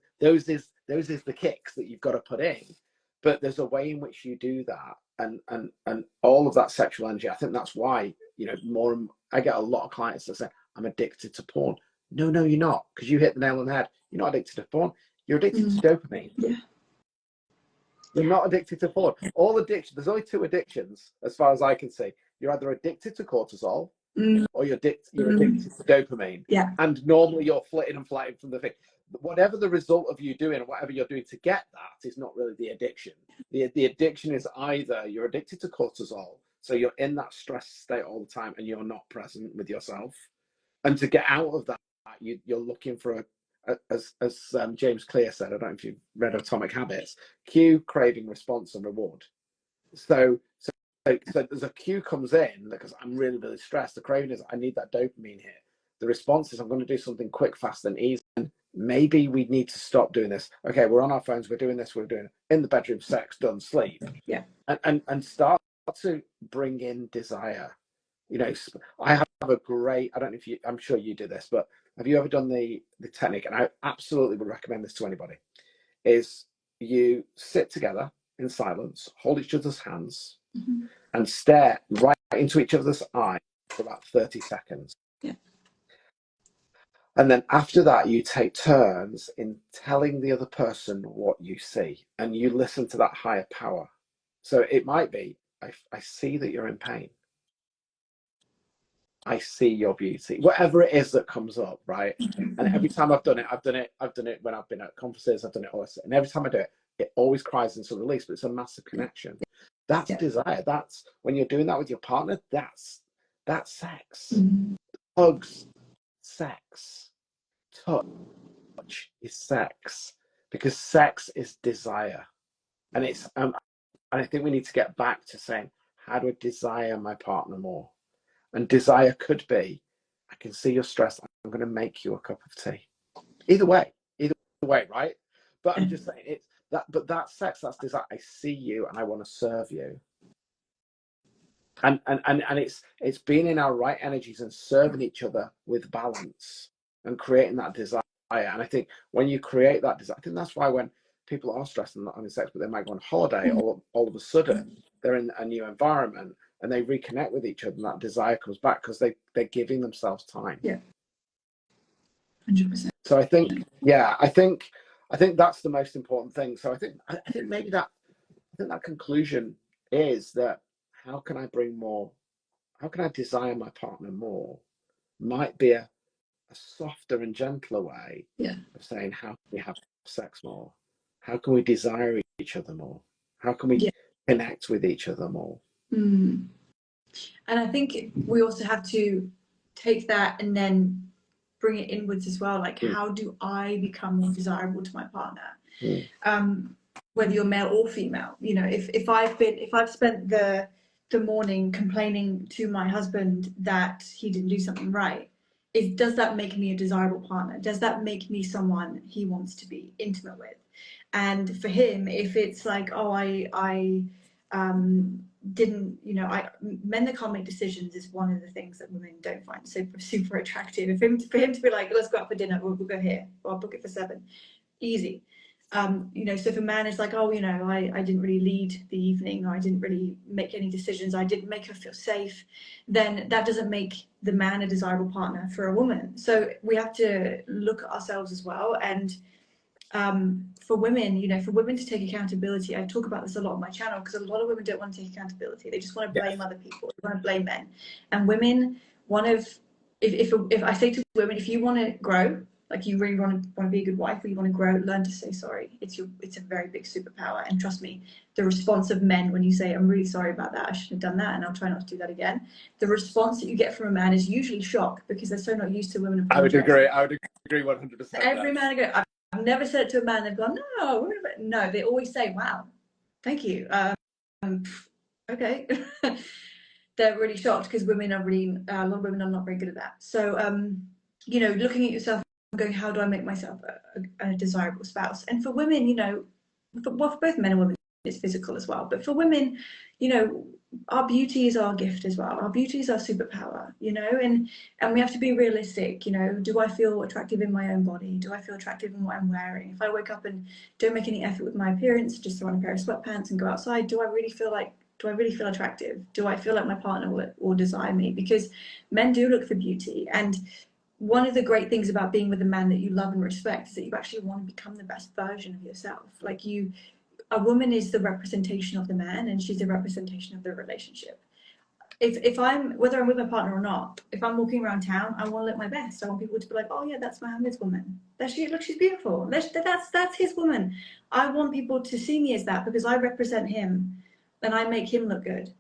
is the kicks that you've got to put in. But there's a way in which you do that, and all of that sexual energy. I think that's why, you know, I get a lot of clients that say, I'm addicted to porn. No, you're not, because you hit the nail on the head. You're not addicted to porn. You're addicted to dopamine. Yeah. You're not addicted to porn. All addiction, there's only two addictions, as far as I can see. You're either addicted to cortisol, or you're addicted to dopamine. Yeah. And normally you're flitting and flighting from the thing. Whatever the result of you doing, or whatever you're doing to get that, is not really the addiction. The addiction is either you're addicted to cortisol, so you're in that stress state all the time and you're not present with yourself. And to get out of that, you're looking for as James Clear said, I don't know if you've read Atomic Habits, cue, craving, response, and reward. So there's a cue comes in because I'm really, really stressed. The craving is I need that dopamine hit. The response is I'm going to do something quick, fast, and easy. And maybe we need to stop doing this. Okay, we're on our phones, we're doing this, we're doing it in the bedroom, sex, done, sleep. Yeah. And start to bring in desire. You know, I have a great, I don't know if you, I'm sure you do this, but have you ever done the technique? And I absolutely would recommend this to anybody. Is you sit together in silence, hold each other's hands, and stare right into each other's eyes for about 30 seconds. Yeah. And then after that, you take turns in telling the other person what you see, and you listen to that higher power. So it might be, I see that you're in pain. I see your beauty, whatever it is that comes up, right? And every time I've done it when I've been at conferences, I've done it all, and every time I do it, it always cries into release, but it's a massive connection. That's desire. That's when you're doing that with your partner, that's sex. Hugs, sex. Touch is sex, because sex is desire. And it's and I think we need to get back to saying, how do I desire my partner more? And desire could be, I can see you're stressed, I'm going to make you a cup of tea. Either way, right? But I'm just saying it's that. But that's sex. That's desire. I see you and I want to serve you. And it's being in our right energies and serving each other with balance and creating that desire. And I think when you create that desire, I think that's why when people are stressed and not having sex, but they might go on holiday, all of a sudden they're in a new environment and they reconnect with each other, and that desire comes back because they're giving themselves time. Yeah. 100%. So I think that's the most important thing. So I think maybe that conclusion is that, how can I bring more desire my partner more might be a softer and gentler way of saying, how can we have sex more? How can we desire each other more? How can we connect with each other more? And I think we also have to take that and then bring it inwards as well. Like, how do I become more desirable to my partner? Whether you're male or female, you know, if I've spent the morning complaining to my husband that he didn't do something right, does that make me a desirable partner? Does that make me someone he wants to be intimate with? And for him, if it's like, oh, I didn't, you know, men that can't make decisions is one of the things that women don't find super attractive. For him to be like, let's go out for dinner, we'll go here, or I'll book it for 7, easy. You know, so if a man is like, oh, you know, I didn't really lead the evening, or I didn't really make any decisions, I didn't make her feel safe, then that doesn't make the man a desirable partner for a woman. So we have to look at ourselves as well. And for women, you know, for women to take accountability, I talk about this a lot on my channel, because a lot of women don't want to take accountability. They just want to blame other people. They want to blame men. And women, if I say to women, if you want to grow, like you really want to be a good wife, or you want to grow, learn to say sorry. It's a very big superpower. And trust me, the response of men when you say, I'm really sorry about that, I shouldn't have done that, and I'll try not to do that again, the response that you get from a man is usually shock, because they're so not used to women apologizing. I would agree 100%. Every man I go, I've never said it to a man, they've gone, no, they always say, wow, thank you. Okay. They're really shocked, because women are really, a lot of women are not very good at that. So, you know, looking at yourself and going, how do I make myself a desirable spouse? And for women, you know, for both men and women, it's physical as well. But for women, you know, our beauty is our gift as well. Our beauty is our superpower, you know, and we have to be realistic. You know, do I feel attractive in my own body? Do I feel attractive in what I'm wearing? If I wake up and don't make any effort with my appearance, just throw on a pair of sweatpants and go outside, do I really feel attractive? Do I feel like my partner will desire me? Because men do look for beauty. And one of the great things about being with a man that you love and respect is that you actually want to become the best version of yourself. Like, a woman is the representation of the man, and she's the representation of the relationship. If I'm, whether I'm with my partner or not, if I'm walking around town, I want to look my best. I want people to be like, oh yeah, that's Mohammed's woman. Look, she's beautiful. That's his woman. I want people to see me as that, because I represent him and I make him look good.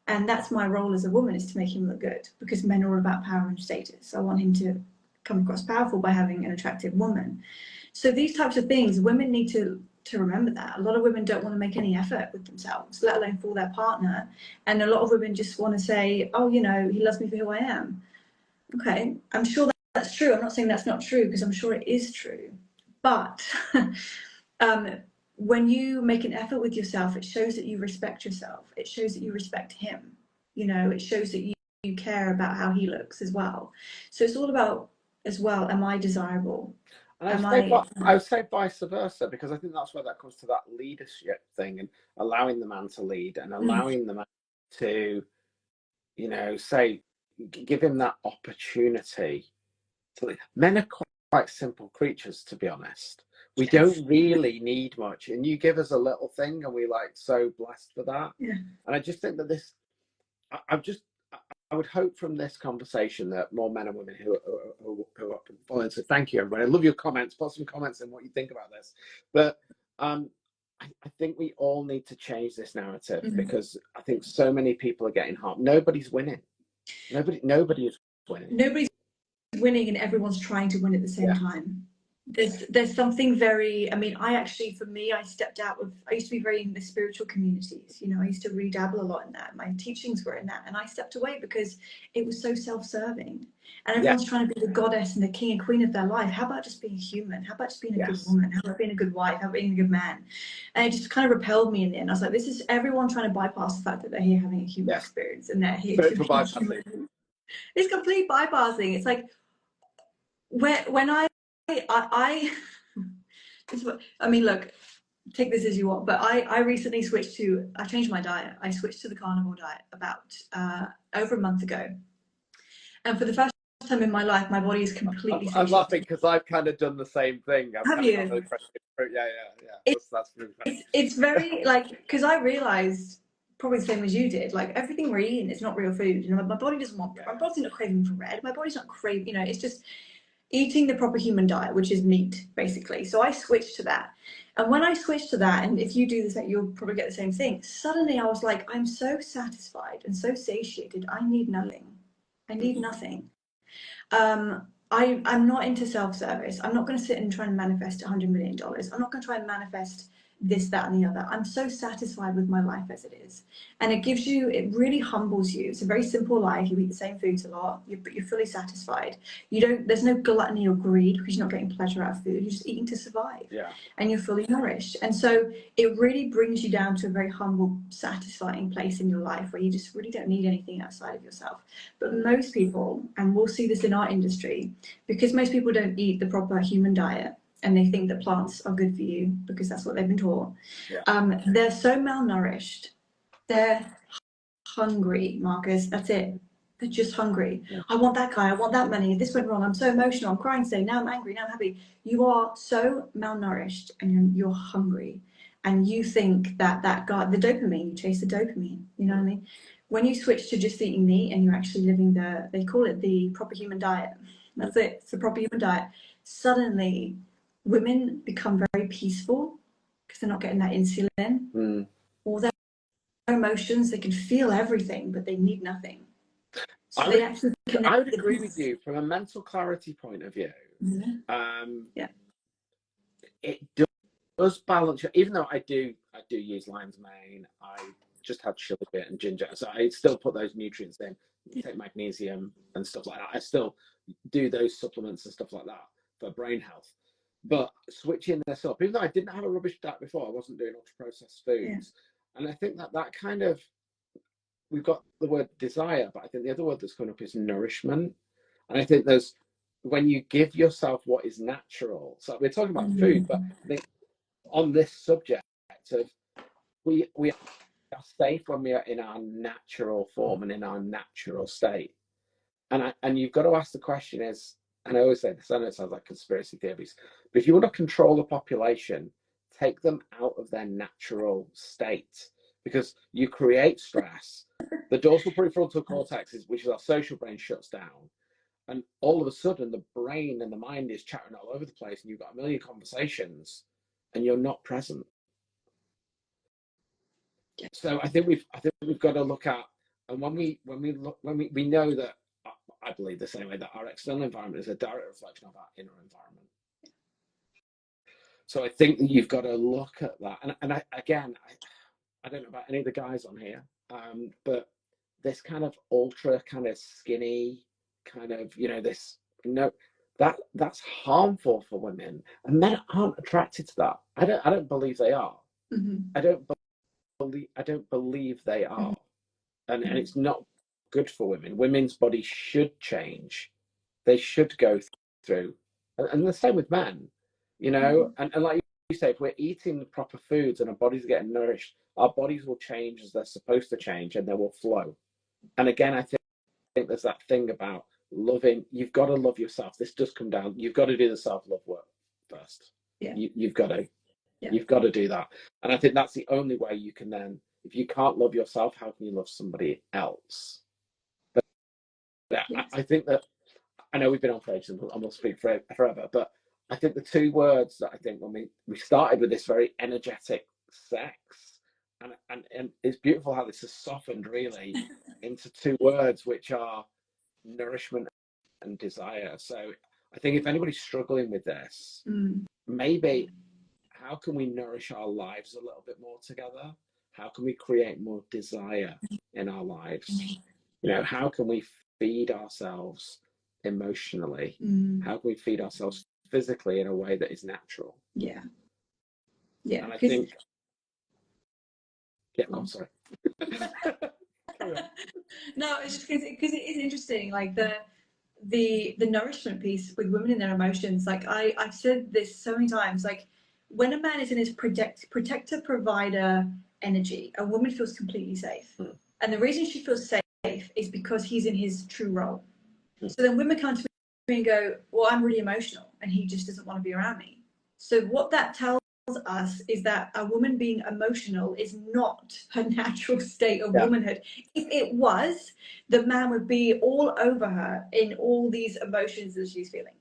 And that's my role as a woman, is to make him look good, because men are all about power and status. I want him to come across powerful by having an attractive woman. So these types of things, women need to remember that. A lot of women don't want to make any effort with themselves, let alone for their partner. And a lot of women just want to say, oh, you know, he loves me for who I am. Okay, I'm sure that's true. I'm not saying that's not true, because I'm sure it is true. But when you make an effort with yourself, it shows that you respect yourself. It shows that you respect him. You know, it shows that you care about how he looks as well. So it's all about, as well, am I desirable? And I would say vice versa, because I think that's where that comes to that leadership thing, and allowing the man to lead, and allowing the man to, you know, say, give him that opportunity. Men are quite simple creatures, to be honest. We don't really need much, and you give us a little thing, and we're like so blessed for that. Yeah. And I just think that this, I would hope from this conversation that more men and women who are following. So thank you, everybody. I love your comments. Put some comments in what you think about this. But I think we all need to change this narrative, because I think so many people are getting harmed. Nobody's winning. Nobody is winning. Nobody's winning, and everyone's trying to win at the same time. There's something very, I mean, I stepped out of, I used to be very in the spiritual communities, you know, I used to really dabble a lot in that. My teachings were in that, and I stepped away because it was so self-serving. And everyone's trying to be the goddess and the king and queen of their life. How about just being a human? How about just being a good woman? How about being a good wife? How about being a good man? And it just kind of repelled me in the end. I was like, this is everyone trying to bypass the fact that they're here having a human experience, and they're here to be human. It's complete bypassing. It's like, when I mean, look, take this as you want, but I recently I changed my diet. I switched to the carnivore diet about over a month ago. And for the first time in my life, my body is completely I'm laughing because I've kind of done the same thing. Have you? Yeah. That's really funny. It's very, like, because I realized probably the same as you did. Like everything we're eating is not real food. You know, my body doesn't want. My body's not craving for red. My body's not craving. You know, it's just eating the proper human diet, which is meat, basically. So I switched to that. And when I switched to that, and if you do this, you'll probably get the same thing. Suddenly I was like, I'm so satisfied and so satiated. I need nothing. I need nothing. I'm not into self-service. I'm not going to sit and try and manifest $100 million. I'm not going to try and manifest this, that, and the other. I'm so satisfied with my life as it is. And it gives you, it really humbles you. It's a very simple life. You eat the same foods a lot, but you're fully satisfied. There's no gluttony or greed because you're not getting pleasure out of food. You're just eating to survive. Yeah. And you're fully nourished. And so it really brings you down to a very humble, satisfying place in your life where you just really don't need anything outside of yourself. But most people, and we'll see this in our industry, because most people don't eat the proper human diet, and they think that plants are good for you because that's what they've been taught. Yeah. They're so malnourished. They're hungry, Marcus. That's it. They're just hungry. Yeah. I want that guy. I want that money. This went wrong. I'm so emotional. I'm crying today. Now I'm angry. Now I'm happy. You are so malnourished and you're hungry. And you think that guy, the dopamine, you chase the dopamine. You know what I mean? When you switch to just eating meat and you're actually living they call it the proper human diet. That's it. It's the proper human diet. Suddenly, women become very peaceful because they're not getting that insulin. All their emotions, they can feel everything, but they need nothing. So I would agree with you from a mental clarity point of view. It does balance. Even though I do use lion's mane, I just had chili bit and ginger, so I still put those nutrients in. Take magnesium and stuff like that. I still do those supplements and stuff like that for brain health. But switching this up, even though I didn't have a rubbish diet before, I wasn't doing ultra processed foods, and I think that kind of, we've got the word desire, but I think the other word that's coming up is nourishment. And I think there's, when you give yourself what is natural, so we're talking about food, but I think on this subject of we are safe when we are in our natural form and in our natural state. And you've got to ask the question is, and I always say this, I know it sounds like conspiracy theories, but if you want to control the population, take them out of their natural state, because you create stress. The dorsal prefrontal cortex, which is our social brain, shuts down, and all of a sudden the brain and the mind is chattering all over the place, and you've got a million conversations, and you're not present. So I think we've got to look at, and when we know that, I believe the same way, that our external environment is a direct reflection of our inner environment. So I think that you've got to look at that, and I don't know about any of the guys on here, but this kind of ultra kind of skinny kind of, this, that's harmful for women, and men aren't attracted to that. I don't believe they are. I don't believe they are, and it's not good for women. Women's bodies should change. They should go through, and the same with men, and like you say, if we're eating the proper foods and our bodies are getting nourished, our bodies will change as they're supposed to change, and they will flow. And again, I think there's that thing about loving. You've got to love yourself. This does come down. You've got to do the self-love work first. You've got to do that. And I think that's the only way you can then, if you can't love yourself, how can you love somebody else? But I think that, I know we've been on for ages and we'll speak forever, but I think the two words that I think when we started with this very energetic sex, and it's beautiful how this has softened really into two words, which are nourishment and desire. So I think if anybody's struggling with this, maybe, how can we nourish our lives a little bit more together? How can we create more desire in our lives? How can we feed ourselves emotionally? How can we feed ourselves physically in a way that is natural? And I think, I'm sorry. No, it's just because it is interesting, like the nourishment piece with women and their emotions. Like I've said this so many times, like when a man is in his protector provider energy, a woman feels completely safe. And the reason she feels safe is because he's in his true role. So then women come to me and go, well, I'm really emotional and he just doesn't want to be around me. So what that tells us is that a woman being emotional is not her natural state of Yeah. womanhood. If it was, the man would be all over her in all these emotions that she's feeling.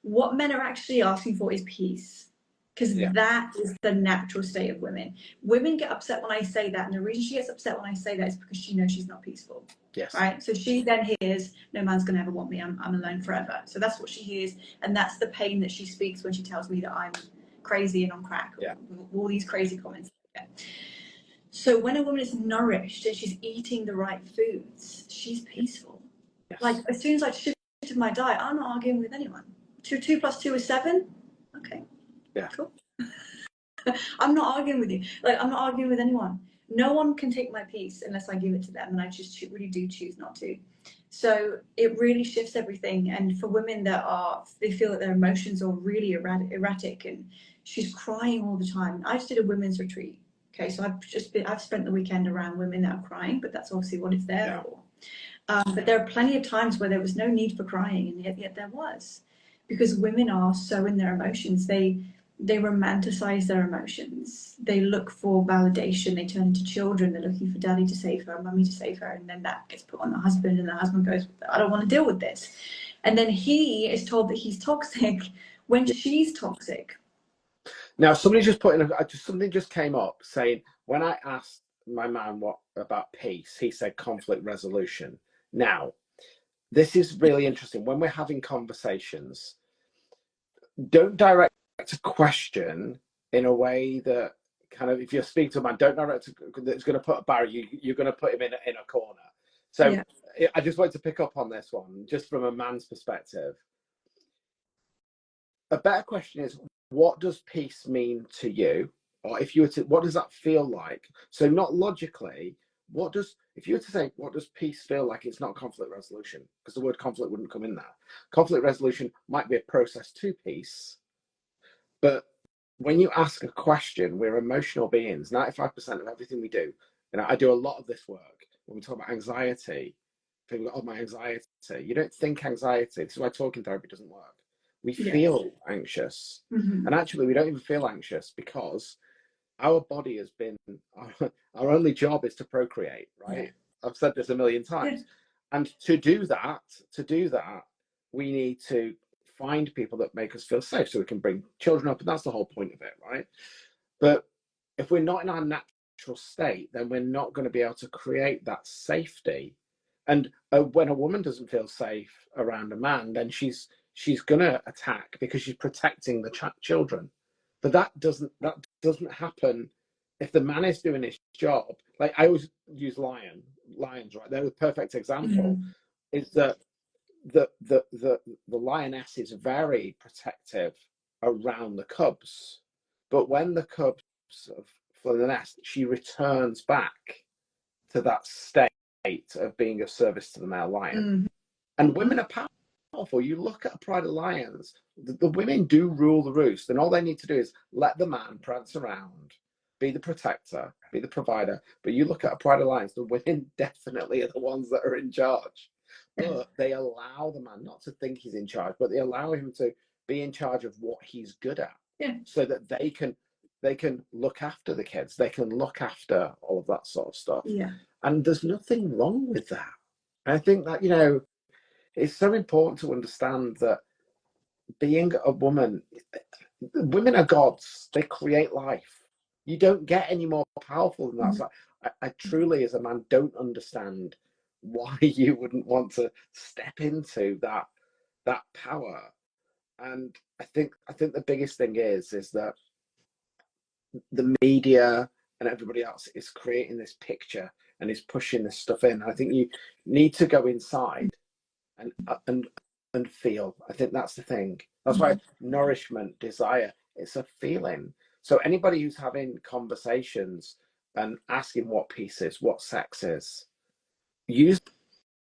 What men are actually asking for is peace, because that is the natural state of women. Women get upset when I say that, and the reason she gets upset when I say that is because she knows she's not peaceful. Yes. Right? So she then hears, no man's going to ever want me, I'm alone forever. So that's what she hears, and that's the pain that she speaks when she tells me that I'm crazy and on crack, all these crazy comments. So when a woman is nourished and she's eating the right foods, she's peaceful. Yes. Like, as soon as I shifted my diet, I'm not arguing with anyone. 2 plus 2 is 7. Okay. Yeah. Cool. I'm not arguing with you. Like, I'm not arguing with anyone. No one can take my peace unless I give it to them, and I just really do choose not to. So it really shifts everything. And for women that they feel that their emotions are really erratic, and she's crying all the time. I just did a women's retreat. Okay, so I've spent the weekend around women that are crying, but that's obviously what it's there for. But there are plenty of times where there was no need for crying, and yet there was, because women are so in their emotions. They romanticize their emotions. They look for validation. They turn into children. They're looking for daddy to save her, mummy to save her, and then that gets put on the husband, and the husband goes, I don't want to deal with this. And then he is told that he's toxic when she's toxic. Now, somebody just put in something just came up saying, when I asked my man what about peace, he said conflict resolution. Now, this is really interesting. When we're having conversations, don't direct a question in a way that kind of, if you're speaking to a man, don't direct that's going to put a barrier. You're going to put him in a corner. So I just want to pick up on this one, just from a man's perspective. A better question is, what does peace mean to you? Or if you were to, what does that feel like? So not logically, if you were to say, what does peace feel like? It's not conflict resolution, because the word conflict wouldn't come in there. Conflict resolution might be a process to peace. But when you ask a question, we're emotional beings. 95% of everything we do, I do a lot of this work. When we talk about anxiety, people go, oh, my anxiety. You don't think anxiety. This is why talking therapy doesn't work. We feel anxious. And actually, we don't even feel anxious because our body has been, our only job is to procreate, right? I've said this a million times. And to do that, we need to find people that make us feel safe so we can bring children up. And that's the whole point of it, right? But if we're not in our natural state, then we're not going to be able to create that safety. And when a woman doesn't feel safe around a man, then she's going to attack because she's protecting the children. But that doesn't happen if the man is doing his job. Like, I always use lions, right? They're the perfect example. Is that the lioness is very protective around the cubs, but when the cubs fly the nest, she returns back to that state of being of service to the male lion. And women are powerful. You look at a pride of lions, the women do rule the roost, and all they need to do is let the man prance around, be the protector, be the provider. But you look at a pride of lions, the women definitely are the ones that are in charge. But they allow the man not to think he's in charge, but they allow him to be in charge of what he's good at. So that they can look after the kids, they can look after all of that sort of stuff. And there's nothing wrong with that. And I think that, it's so important to understand that being a woman, women are gods. They create life. You don't get any more powerful than that. So I truly, as a man, don't understand why you wouldn't want to step into that power. And I think the biggest thing is that the media and everybody else is creating this picture and is pushing this stuff in. I think you need to go inside and feel. I think that's the thing. That's why nourishment, desire, it's a feeling. So anybody who's having conversations and asking what peace is, what sex is, use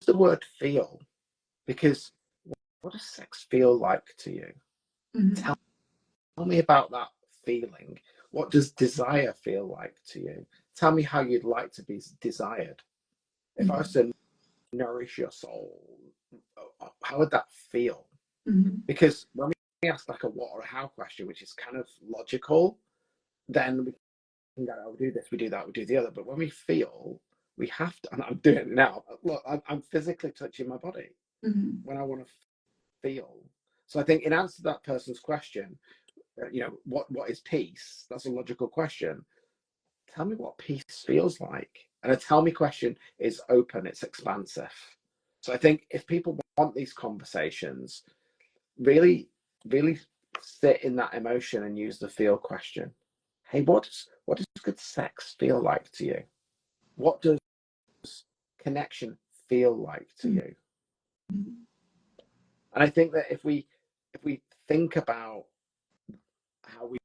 the word feel, because what does sex feel like to you? Tell me about that feeling. What does desire feel like to you? Tell me how you'd like to be desired. If I was to nourish your soul, how would that feel? Because when we ask like a what or a how question, which is kind of logical, then we can go, oh, we do this, we do that, we do the other. But when we feel, we have to, and I'm doing it now. Look, I'm physically touching my body when I want to feel. So I think in answer to that person's question, what is peace? That's a logical question. Tell me what peace feels like. And a tell me question is open, it's expansive. So I think if people want these conversations, really, really sit in that emotion and use the feel question. Hey, what does good sex feel like to you? What does connection feel like to you? And I think that if we think about how we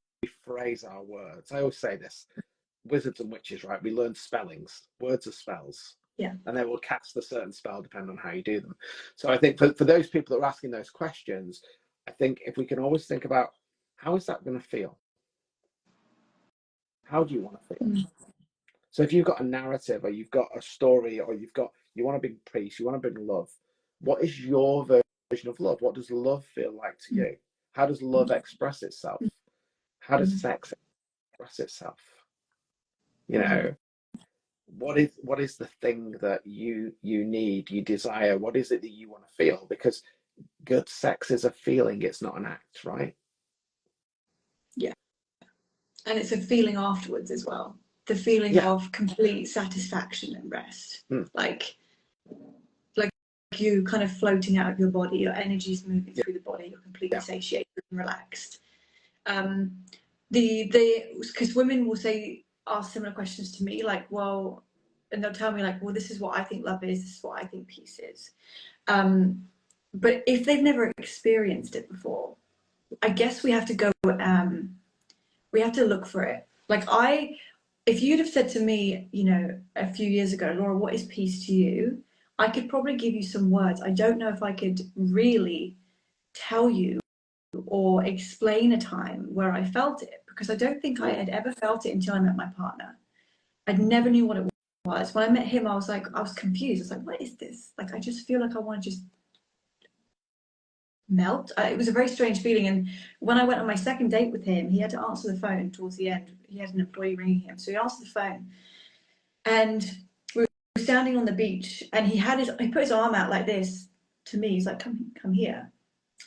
phrase our words, I always say this: wizards and witches, right? We learn spellings. Words are spells. Yeah. And they will cast a certain spell depending on how you do them. So I think for those people that are asking those questions, I think if we can always think about how is that going to feel? How do you want to feel? So if you've got a narrative or you've got a story or you want to bring peace, you want to bring love, what is your version of love? What does love feel like to you? How does love express itself? How does sex express itself? What is the thing that you need, you desire? What is it that you want to feel? Because good sex is a feeling, it's not an act, right? Yeah. And it's a feeling afterwards as well. The feeling of complete satisfaction and rest. Like you kind of floating out of your body, your energy's moving through the body, you're completely satiated and relaxed. Because women will ask similar questions to me, like, well, and they'll tell me like, well, this is what I think love is, this is what I think peace is. But if they've never experienced it before, I guess we have to go, we have to look for it. Like if you'd have said to me, a few years ago, Laura, what is peace to you? I could probably give you some words. I don't know if I could really tell you or explain a time where I felt it, because I don't think I had ever felt it until I met my partner. I never knew what it was. When I met him, I was confused. I was like, what is this? Like, I just feel like I want to just melt. It was a very strange feeling. And when I went on my second date with him, he had to answer the phone towards the end. He had an employee ringing him. So he answered the phone. And we were standing on the beach, and he put his arm out like this to me. He's like, come here.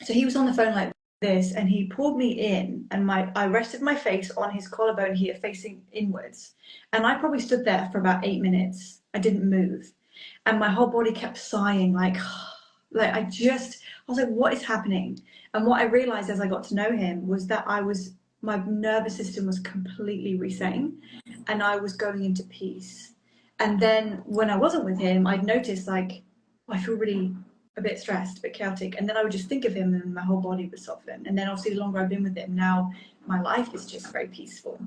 So he was on the phone like this, and he pulled me in, and I rested my face on his collarbone here, facing inwards. And I probably stood there for about 8 minutes. I didn't move. And my whole body kept sighing, like I was like, what is happening? And what I realized as I got to know him was that my nervous system was completely resetting, and I was going into peace. And then when I wasn't with him, I'd noticed like, I feel really a bit stressed, a bit chaotic. And then I would just think of him and my whole body would soften. And then obviously the longer I've been with him, now my life is just very peaceful.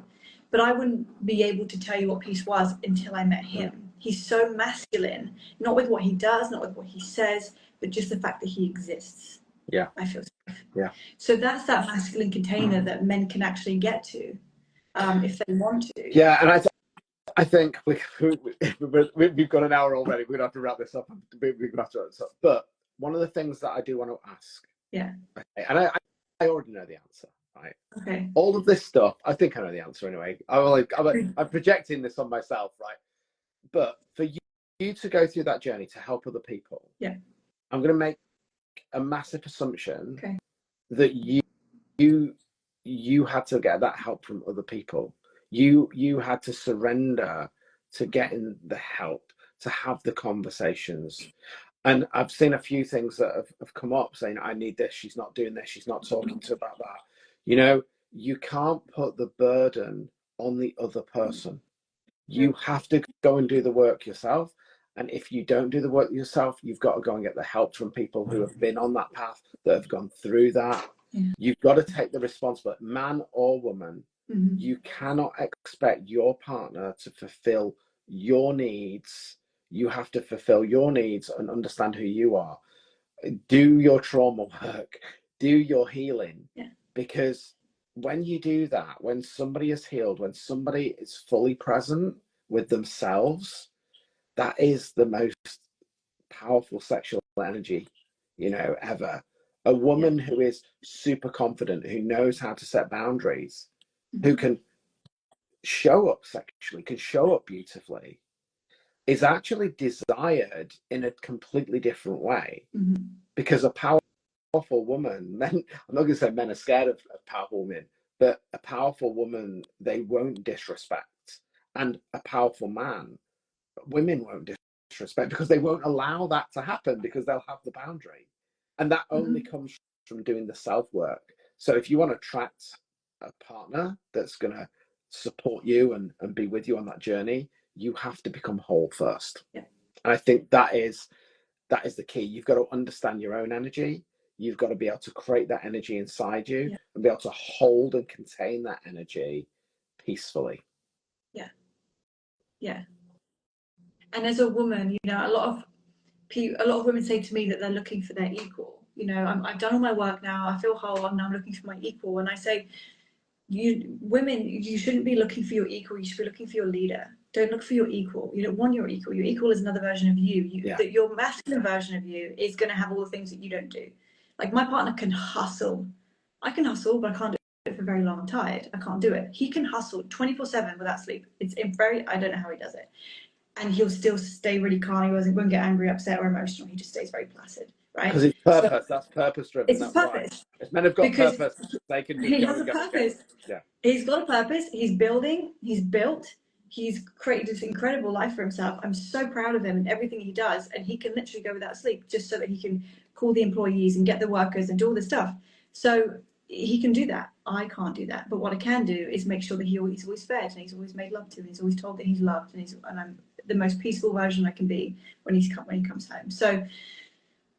But I wouldn't be able to tell you what peace was until I met him. He's so masculine, not with what he does, not with what he says, but just the fact that he exists. Yeah. I feel safe. Yeah. So that's that masculine container that men can actually get to, if they want to. Yeah, and I think we've got an hour already. We're going to have to wrap this up. But one of the things that I do want to ask, and I already know the answer, right? Okay. All of this stuff, I think I know the answer anyway. I'm projecting this on myself, right? But for you to go through that journey to help other people, I'm going to make a massive assumption that you had to get that help from other people. You had to surrender to getting the help, to have the conversations. And I've seen a few things that have come up saying, I need this, she's not doing this, she's not talking to about that. You can't put the burden on the other person. You have to go and do the work yourself. And if you don't do the work yourself, you've got to go and get the help from people who have been on that path, that have gone through that. You've got to take the responsibility, man or woman. You cannot expect your partner to fulfill your needs. You have to fulfill your needs and understand who you are. Do your trauma work, do your healing, because when you do that, when somebody is healed, when somebody is fully present with themselves, that is the most powerful sexual energy, ever. A woman who is super confident, who knows how to set boundaries, who can show up sexually, can show up beautifully, is actually desired in a completely different way. Mm-hmm. Because a powerful woman, men, I'm not going to say men are scared of powerful women, but a powerful woman, they won't disrespect. And a powerful man, women won't disrespect, because they won't allow that to happen, because they'll have the boundary. And that only comes from doing the self work. So if you want to attract a partner that's going to support you and be with you on that journey, you have to become whole first. Yeah. And I think that is the key. You've got to understand your own energy. You've got to be able to create that energy inside you, Yeah. and be able to hold and contain that energy peacefully. Yeah. Yeah. And as a woman, you know, a lot of women say to me that they're looking for their equal. You know, I've done all my work now. I feel whole, and now I'm looking for my equal. And I say, women, you shouldn't be looking for your equal. You should be looking for your leader. Don't look for your equal. You don't want your equal. Your equal is another version of you. Your masculine version of you is going to have all the things that you don't do. Like, my partner can hustle. I can hustle, but I can't do it for very long. I'm tired. I can't do it. He can hustle 24/7 without sleep. I don't know how he does it. And he'll still stay really calm. He won't get angry, upset, or emotional. He just stays very placid, right? Because it's purpose. That's purpose driven. It's his That's why. purpose. If men have got Because purpose, they can just he go has a and go. purpose. Yeah. He's got a purpose. He's building. He's built. He's created this incredible life for himself. I'm so proud of him and everything he does. And he can literally go without sleep just so that he can call the employees and get the workers and do all this stuff. So he can do that. I can't do that. But what I can do is make sure that he's always fed and he's always made love to, and he's always told that he's loved, and I'm the most peaceful version I can be when he comes home. So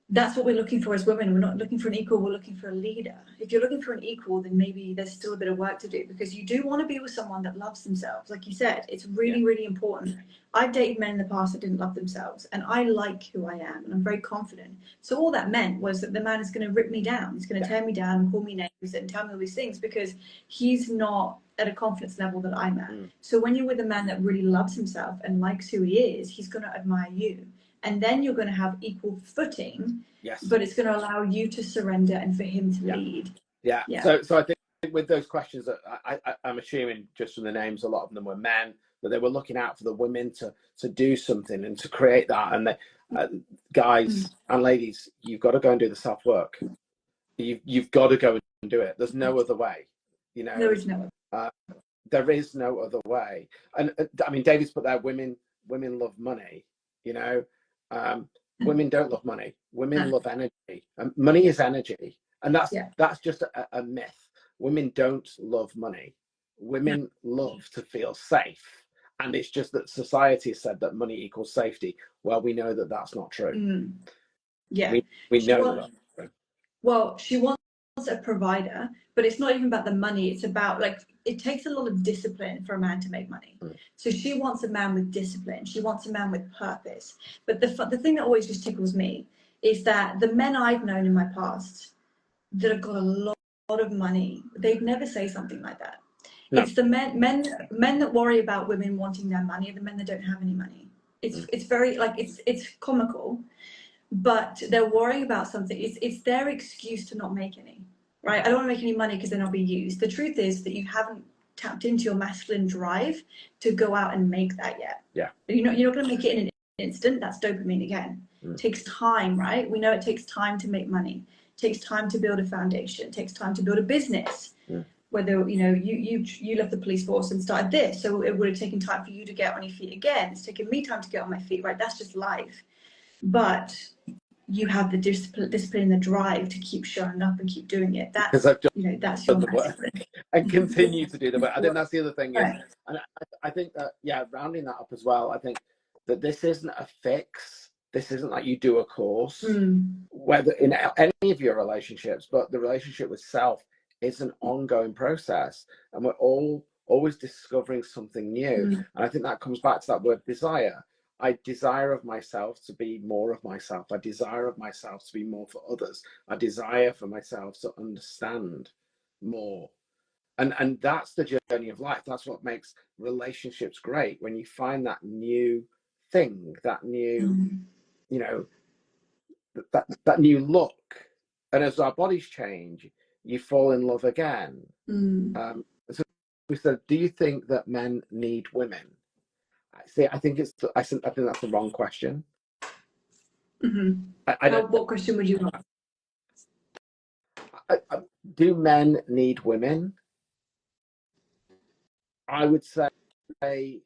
that's what we're looking for as women. We're not looking for an equal, we're looking for a leader. If you're looking for an equal, then maybe there's still a bit of work to do, because you do want to be with someone that loves themselves. Like you said, it's really, really important. I've dated men in the past that didn't love themselves, and I like who I am, and I'm very confident. So all that meant was that the man is going to rip me down. He's going to tear me down and call me names and tell me all these things, because he's not at a confidence level that I'm at. So when you're with a man that really loves himself and likes who he is, he's going to admire you. And then you're going to have equal footing, but it's going to allow you to surrender and for him to lead. Yeah. So I think with those questions, that I'm assuming just from the names, a lot of them were men, but they were looking out for the women to do something and to create that. And guys and ladies, you've got to go and do the self work. You've got to go and do it. There's no other way. You know, there is no other. There is no other way. And I mean, David's put there, women love money. You know. Women don't love money. Women love energy. Money is energy, and that's just a myth. Women don't love money. Women love to feel safe, and it's just that society has said that money equals safety. Well, we know that that's not true. Yeah, we know that. Well, she wants a provider, but it's not even about the money. It's about, like, it takes a lot of discipline for a man to make money. So she wants a man with discipline. She wants a man with purpose. But the thing that always just tickles me is that the men I've known in my past that have got a lot of money, they'd never say something like that. No. It's the men that worry about women wanting their money are the men that don't have any money. It's very, like, it's comical. But they're worrying about something. It's their excuse to not make any, right? I don't want to make any money because then I'll be used. The truth is that you haven't tapped into your masculine drive to go out and make that yet. Yeah. You're not going to make it in an instant. That's dopamine again. It takes time, right? We know it takes time to make money. It takes time to build a foundation. It takes time to build a business. Whether, you know, you left the police force and started this, so it would have taken time for you to get on your feet again. It's taken me time to get on my feet, right? That's just life. But you have the discipline and the drive to keep showing up and keep doing it. That's your work and continue to do the work. I think that's the other thing is, and I think that, rounding that up as well, I think that this isn't a fix. This isn't like you do a course, whether in any of your relationships, but the relationship with self is an ongoing process, and we're always discovering something new. And I think that comes back to that word desire. I desire of myself to be more of myself. I desire of myself to be more for others. I desire for myself to understand more. And that's the journey of life. That's what makes relationships great. When you find that new thing, that new, you know, that new look. And as our bodies change, you fall in love again. So we said, do you think that men need women? See, I think that's the wrong question. Mm-hmm. I don't. What question would you want? Do men need women? I would say, I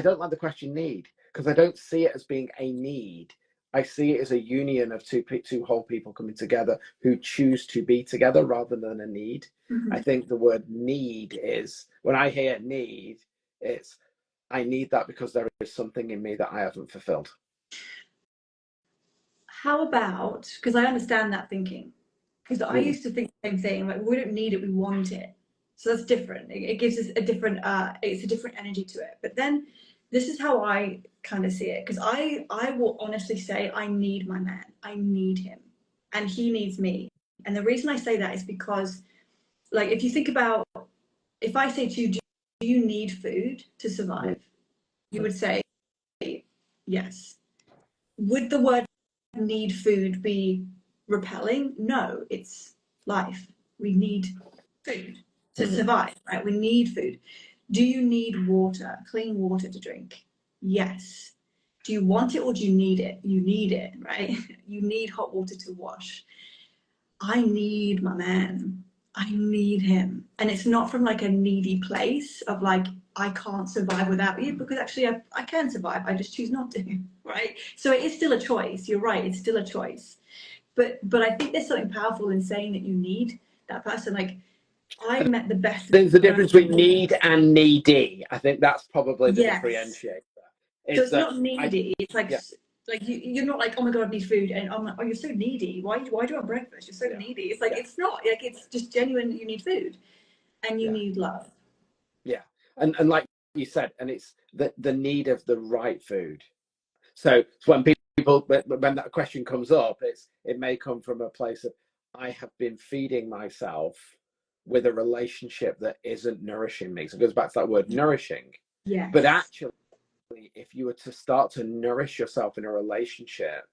don't like the question need, because I don't see it as being a need. I see it as a union of two whole people coming together who choose to be together rather than a need. Mm-hmm. I think the word need is, when I hear need, it's I need that because there is something in me that I haven't fulfilled. How about, because I understand that thinking, because I used to think the same thing, like we don't need it, we want it. So that's different. It gives us a different, it's a different energy to it. But then this is how I kind of see it, because I will honestly say I need my man. I need him, and he needs me. And the reason I say that is because, like, if you think about, if I say to you, do you need food to survive? You would say yes. Would the word need food be repelling? No, it's life. We need food to survive, right? We need food. Do you need water, clean water to drink? Yes. Do you want it or do you need it? You need it, right? You need hot water to wash. I need my man. I need him. And it's not from like a needy place of like, I can't survive without you, because actually I can survive. I just choose not to, right? So it is still a choice. You're right. It's still a choice. But I think there's something powerful in saying that you need that person. Like, I met the best. There's the difference between need and needy. I think that's probably the Yes. differentiator. So it's not needy. It's like, yeah. like you're not like, oh my god, I need food, and I'm like, oh, you're so needy. Why do you want breakfast? You're so needy. It's like it's not like, it's just genuine. You need food, and you need love. Yeah, and like you said, and it's the need of the right food. So when when that question comes up, it may come from a place of, I have been feeding myself with a relationship that isn't nourishing me. So it goes back to that word nourishing. Yes. But actually, if you were to start to nourish yourself in a relationship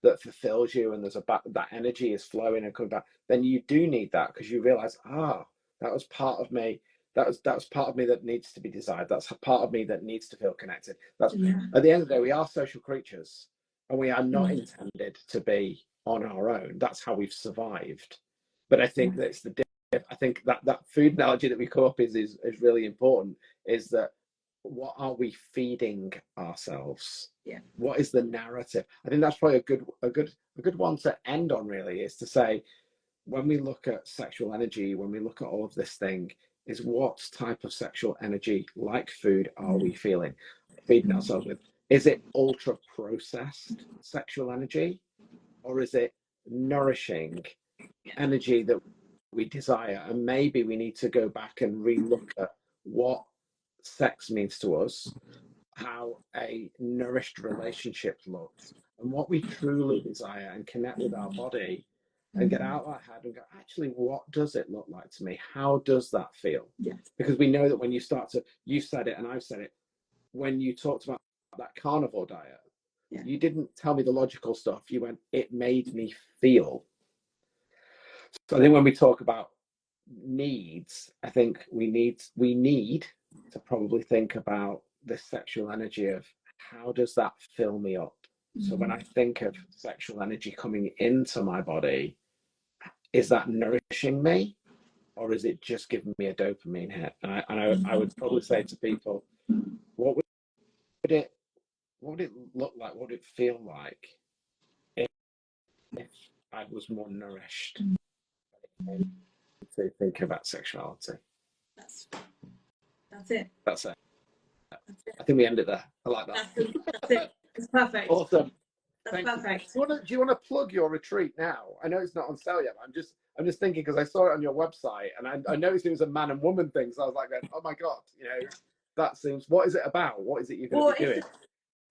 that fulfills you, and there's that energy is flowing and coming back, then you do need that, because you realize, that was part of me. That was part of me that needs to be desired. That's part of me that needs to feel connected. That's at the end of the day, we are social creatures, and we are not intended to be on our own. That's how we've survived. But I think that's I think that food analogy that we come up is really important. Is that, what are we feeding ourselves? Yeah. What is the narrative? I think that's probably a good one to end on, really, is to say, when we look at sexual energy, when we look at all of this thing, is what type of sexual energy, like food, are we feeding ourselves with? Is it ultra processed sexual energy, or is it nourishing energy that we desire? And maybe we need to go back and re-look at what sex means to us, how a nourished relationship looks, and what we truly desire, and connect with our body, and get out of our head and go, actually, what does it look like to me? How does that feel? Yes. Because we know that when you start to, you said it and I've said it, when you talked about that carnivore diet, you didn't tell me the logical stuff. You went, it made me feel. So I think when we talk about needs, I think we need to probably think about the sexual energy of, how does that fill me up? So when I think of sexual energy coming into my body, is that nourishing me, or is it just giving me a dopamine hit? And I would probably say to people, what would it look like? What would it feel like if I was more nourished to think about sexuality? That's it. That's it. I think we end it there. I like that. That's it. It's perfect. Awesome. That's Thank perfect. you. Do you want to plug your retreat now? I know it's not on sale yet, but I'm just thinking, because I saw it on your website, and I noticed it was a man and woman thing. So I was like, oh my god, that seems. What is it about? What is it you're going to be doing?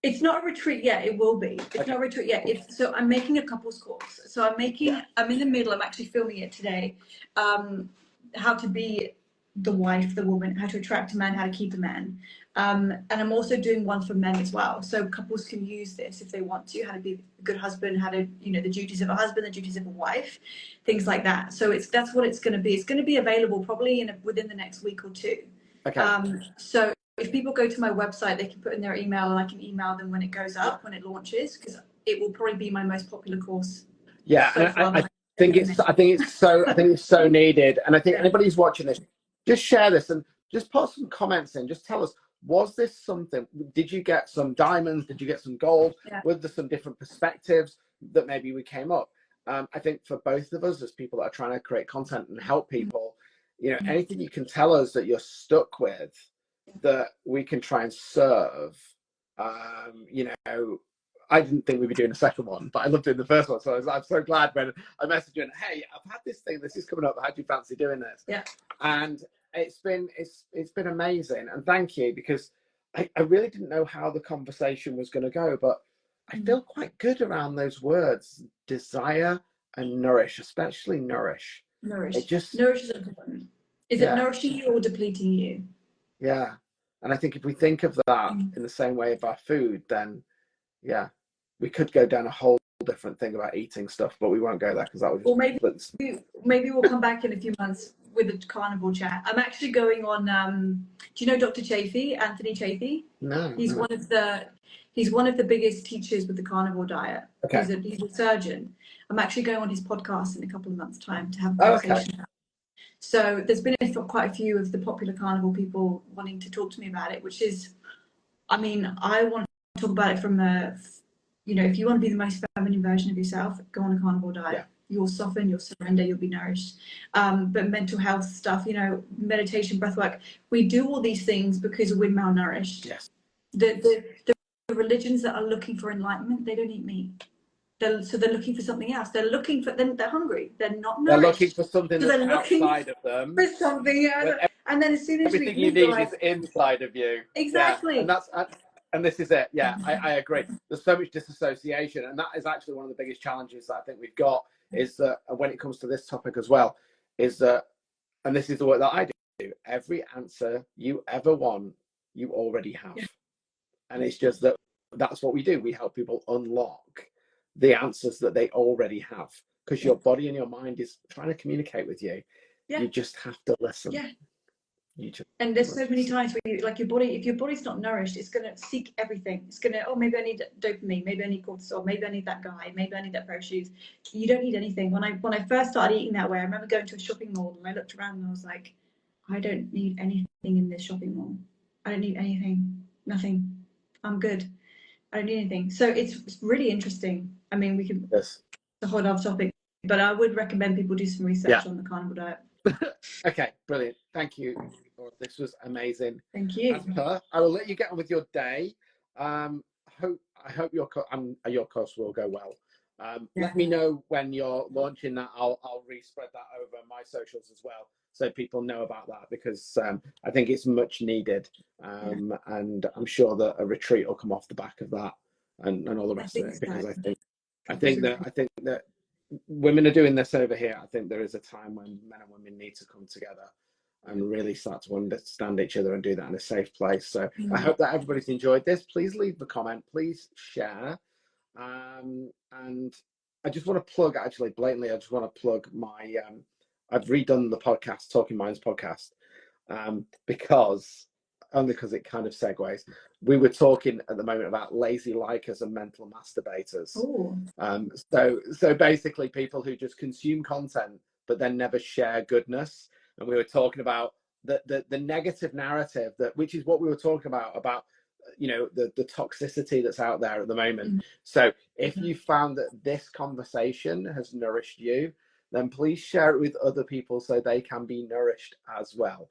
It's not a retreat yet. It will be. It's not a retreat yet. So I'm making a couples course. So I'm in the middle. I'm actually filming it today. How to be the wife, the woman, how to attract a man, how to keep a man. And I'm also doing one for men as well. So couples can use this if they want to, how to be a good husband, how to, you know, the duties of a husband, the duties of a wife, things like that. So that's what it's going to be. It's going to be available probably within the next week or two. Okay. So if people go to my website, they can put in their email and I can email them when it goes up, when it launches, because it will probably be my most popular course. Yeah, So and far. I think it's so needed. And I think anybody who's watching this, just share this and just put some comments in. Just tell us, was this something? Did you get some diamonds? Did you get some gold? Yeah. Were there some different perspectives that maybe we came up? I think for both of us as people that are trying to create content and help people, you know, anything you can tell us that you're stuck with, that we can try and serve. You know, I didn't think we'd be doing a second one, but I loved doing the first one. So I'm so glad when I messaged you and, hey, I've had this thing, this is coming up. How do you fancy doing this? Yeah. And it's been amazing. And thank you, because I really didn't know how the conversation was going to go, but I feel quite good around those words, desire and nourish, especially nourish. Nourish. It just nourish is important. Is it nourishing you or depleting you? Yeah. And I think if we think of that in the same way of our food, then yeah, we could go down a whole different thing about eating stuff, but we won't go there because that would just. Or maybe we'll come back in a few months with a carnivore chat. I'm actually going on. Do you know Dr. Chafee, Anthony Chafee? No. He's one of the biggest teachers with the carnivore diet. Okay. He's a surgeon. I'm actually going on his podcast in a couple of months' time to have a conversation. Okay. So there's been quite a few of the popular carnivore people wanting to talk to me about it, which is, I mean, I want to talk about it from a, you know, if you want to be the most feminine version of yourself, go on a carnivore diet. Yeah. You'll soften, you'll surrender, you'll be nourished. But mental health stuff, you know, meditation, breath work, we do all these things because we're malnourished. Yes. The religions that are looking for enlightenment, they don't eat meat. So they're looking for something else. They're hungry. They're not nourished. They're looking for something that's outside of them. For something, and then as soon as everything you need is inside of you. Exactly. Yeah. And this is it. Yeah, I agree. There's so much disassociation, and that is actually one of the biggest challenges that I think we've got, is that when it comes to this topic as well, is that, and this is the work that I do, every answer you ever want, you already have. Yeah. And it's just that's what we do. We help people unlock the answers that they already have, because your body and your mind is trying to communicate with you. Yeah. You just have to listen. Yeah. And there's so many times where you, like, your body, if your body's not nourished, it's going to seek everything. It's going to, oh, maybe I need dopamine, maybe I need cortisol, maybe I need that guy, maybe I need that pair of shoes. You don't need anything. When I first started eating that way, I remember going to a shopping mall and I looked around and I was like, I don't need anything in this shopping mall. I don't need anything. Nothing. I'm good. I don't need anything. So it's really interesting. I mean, we can, it's a whole other topic, but I would recommend people do some research on the carnivore diet. Okay, brilliant. Thank you. This was amazing. Thank you. I will let you get on with your day. I hope your course will go well. Let me know when you're launching that. I'll respread that over my socials as well, so people know about that, because I think it's much needed. And I'm sure that a retreat will come off the back of that, and all the rest of it, because I think that women are doing this over here. I think there is a time when men and women need to come together and really start to understand each other and do that in a safe place. So I hope that everybody's enjoyed this. Please leave a comment, please share. And I just want to plug, actually, blatantly, I just want to plug my, I've redone the podcast, Talking Minds podcast, because it kind of segues. We were talking at the moment about lazy likers and mental masturbators. So basically people who just consume content but then never share goodness. And we were talking about the negative narrative, which is what we were talking about, you know, the toxicity that's out there at the moment. So if you found that this conversation has nourished you, then please share it with other people so they can be nourished as well.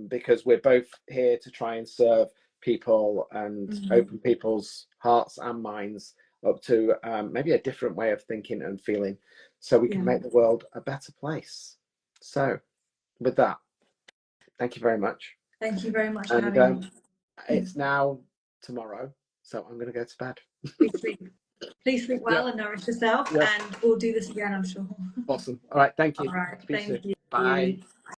Because we're both here to try and serve people and open people's hearts and minds up to maybe a different way of thinking and feeling, so we can make the world a better place. So with that, thank you very much. Thank you very much for having me. It's now tomorrow, so I'm going to go to bed. Please sleep well and nourish yourself, and we'll do this again, I'm sure. Awesome. All right, thank you. All right, thank you. Bye.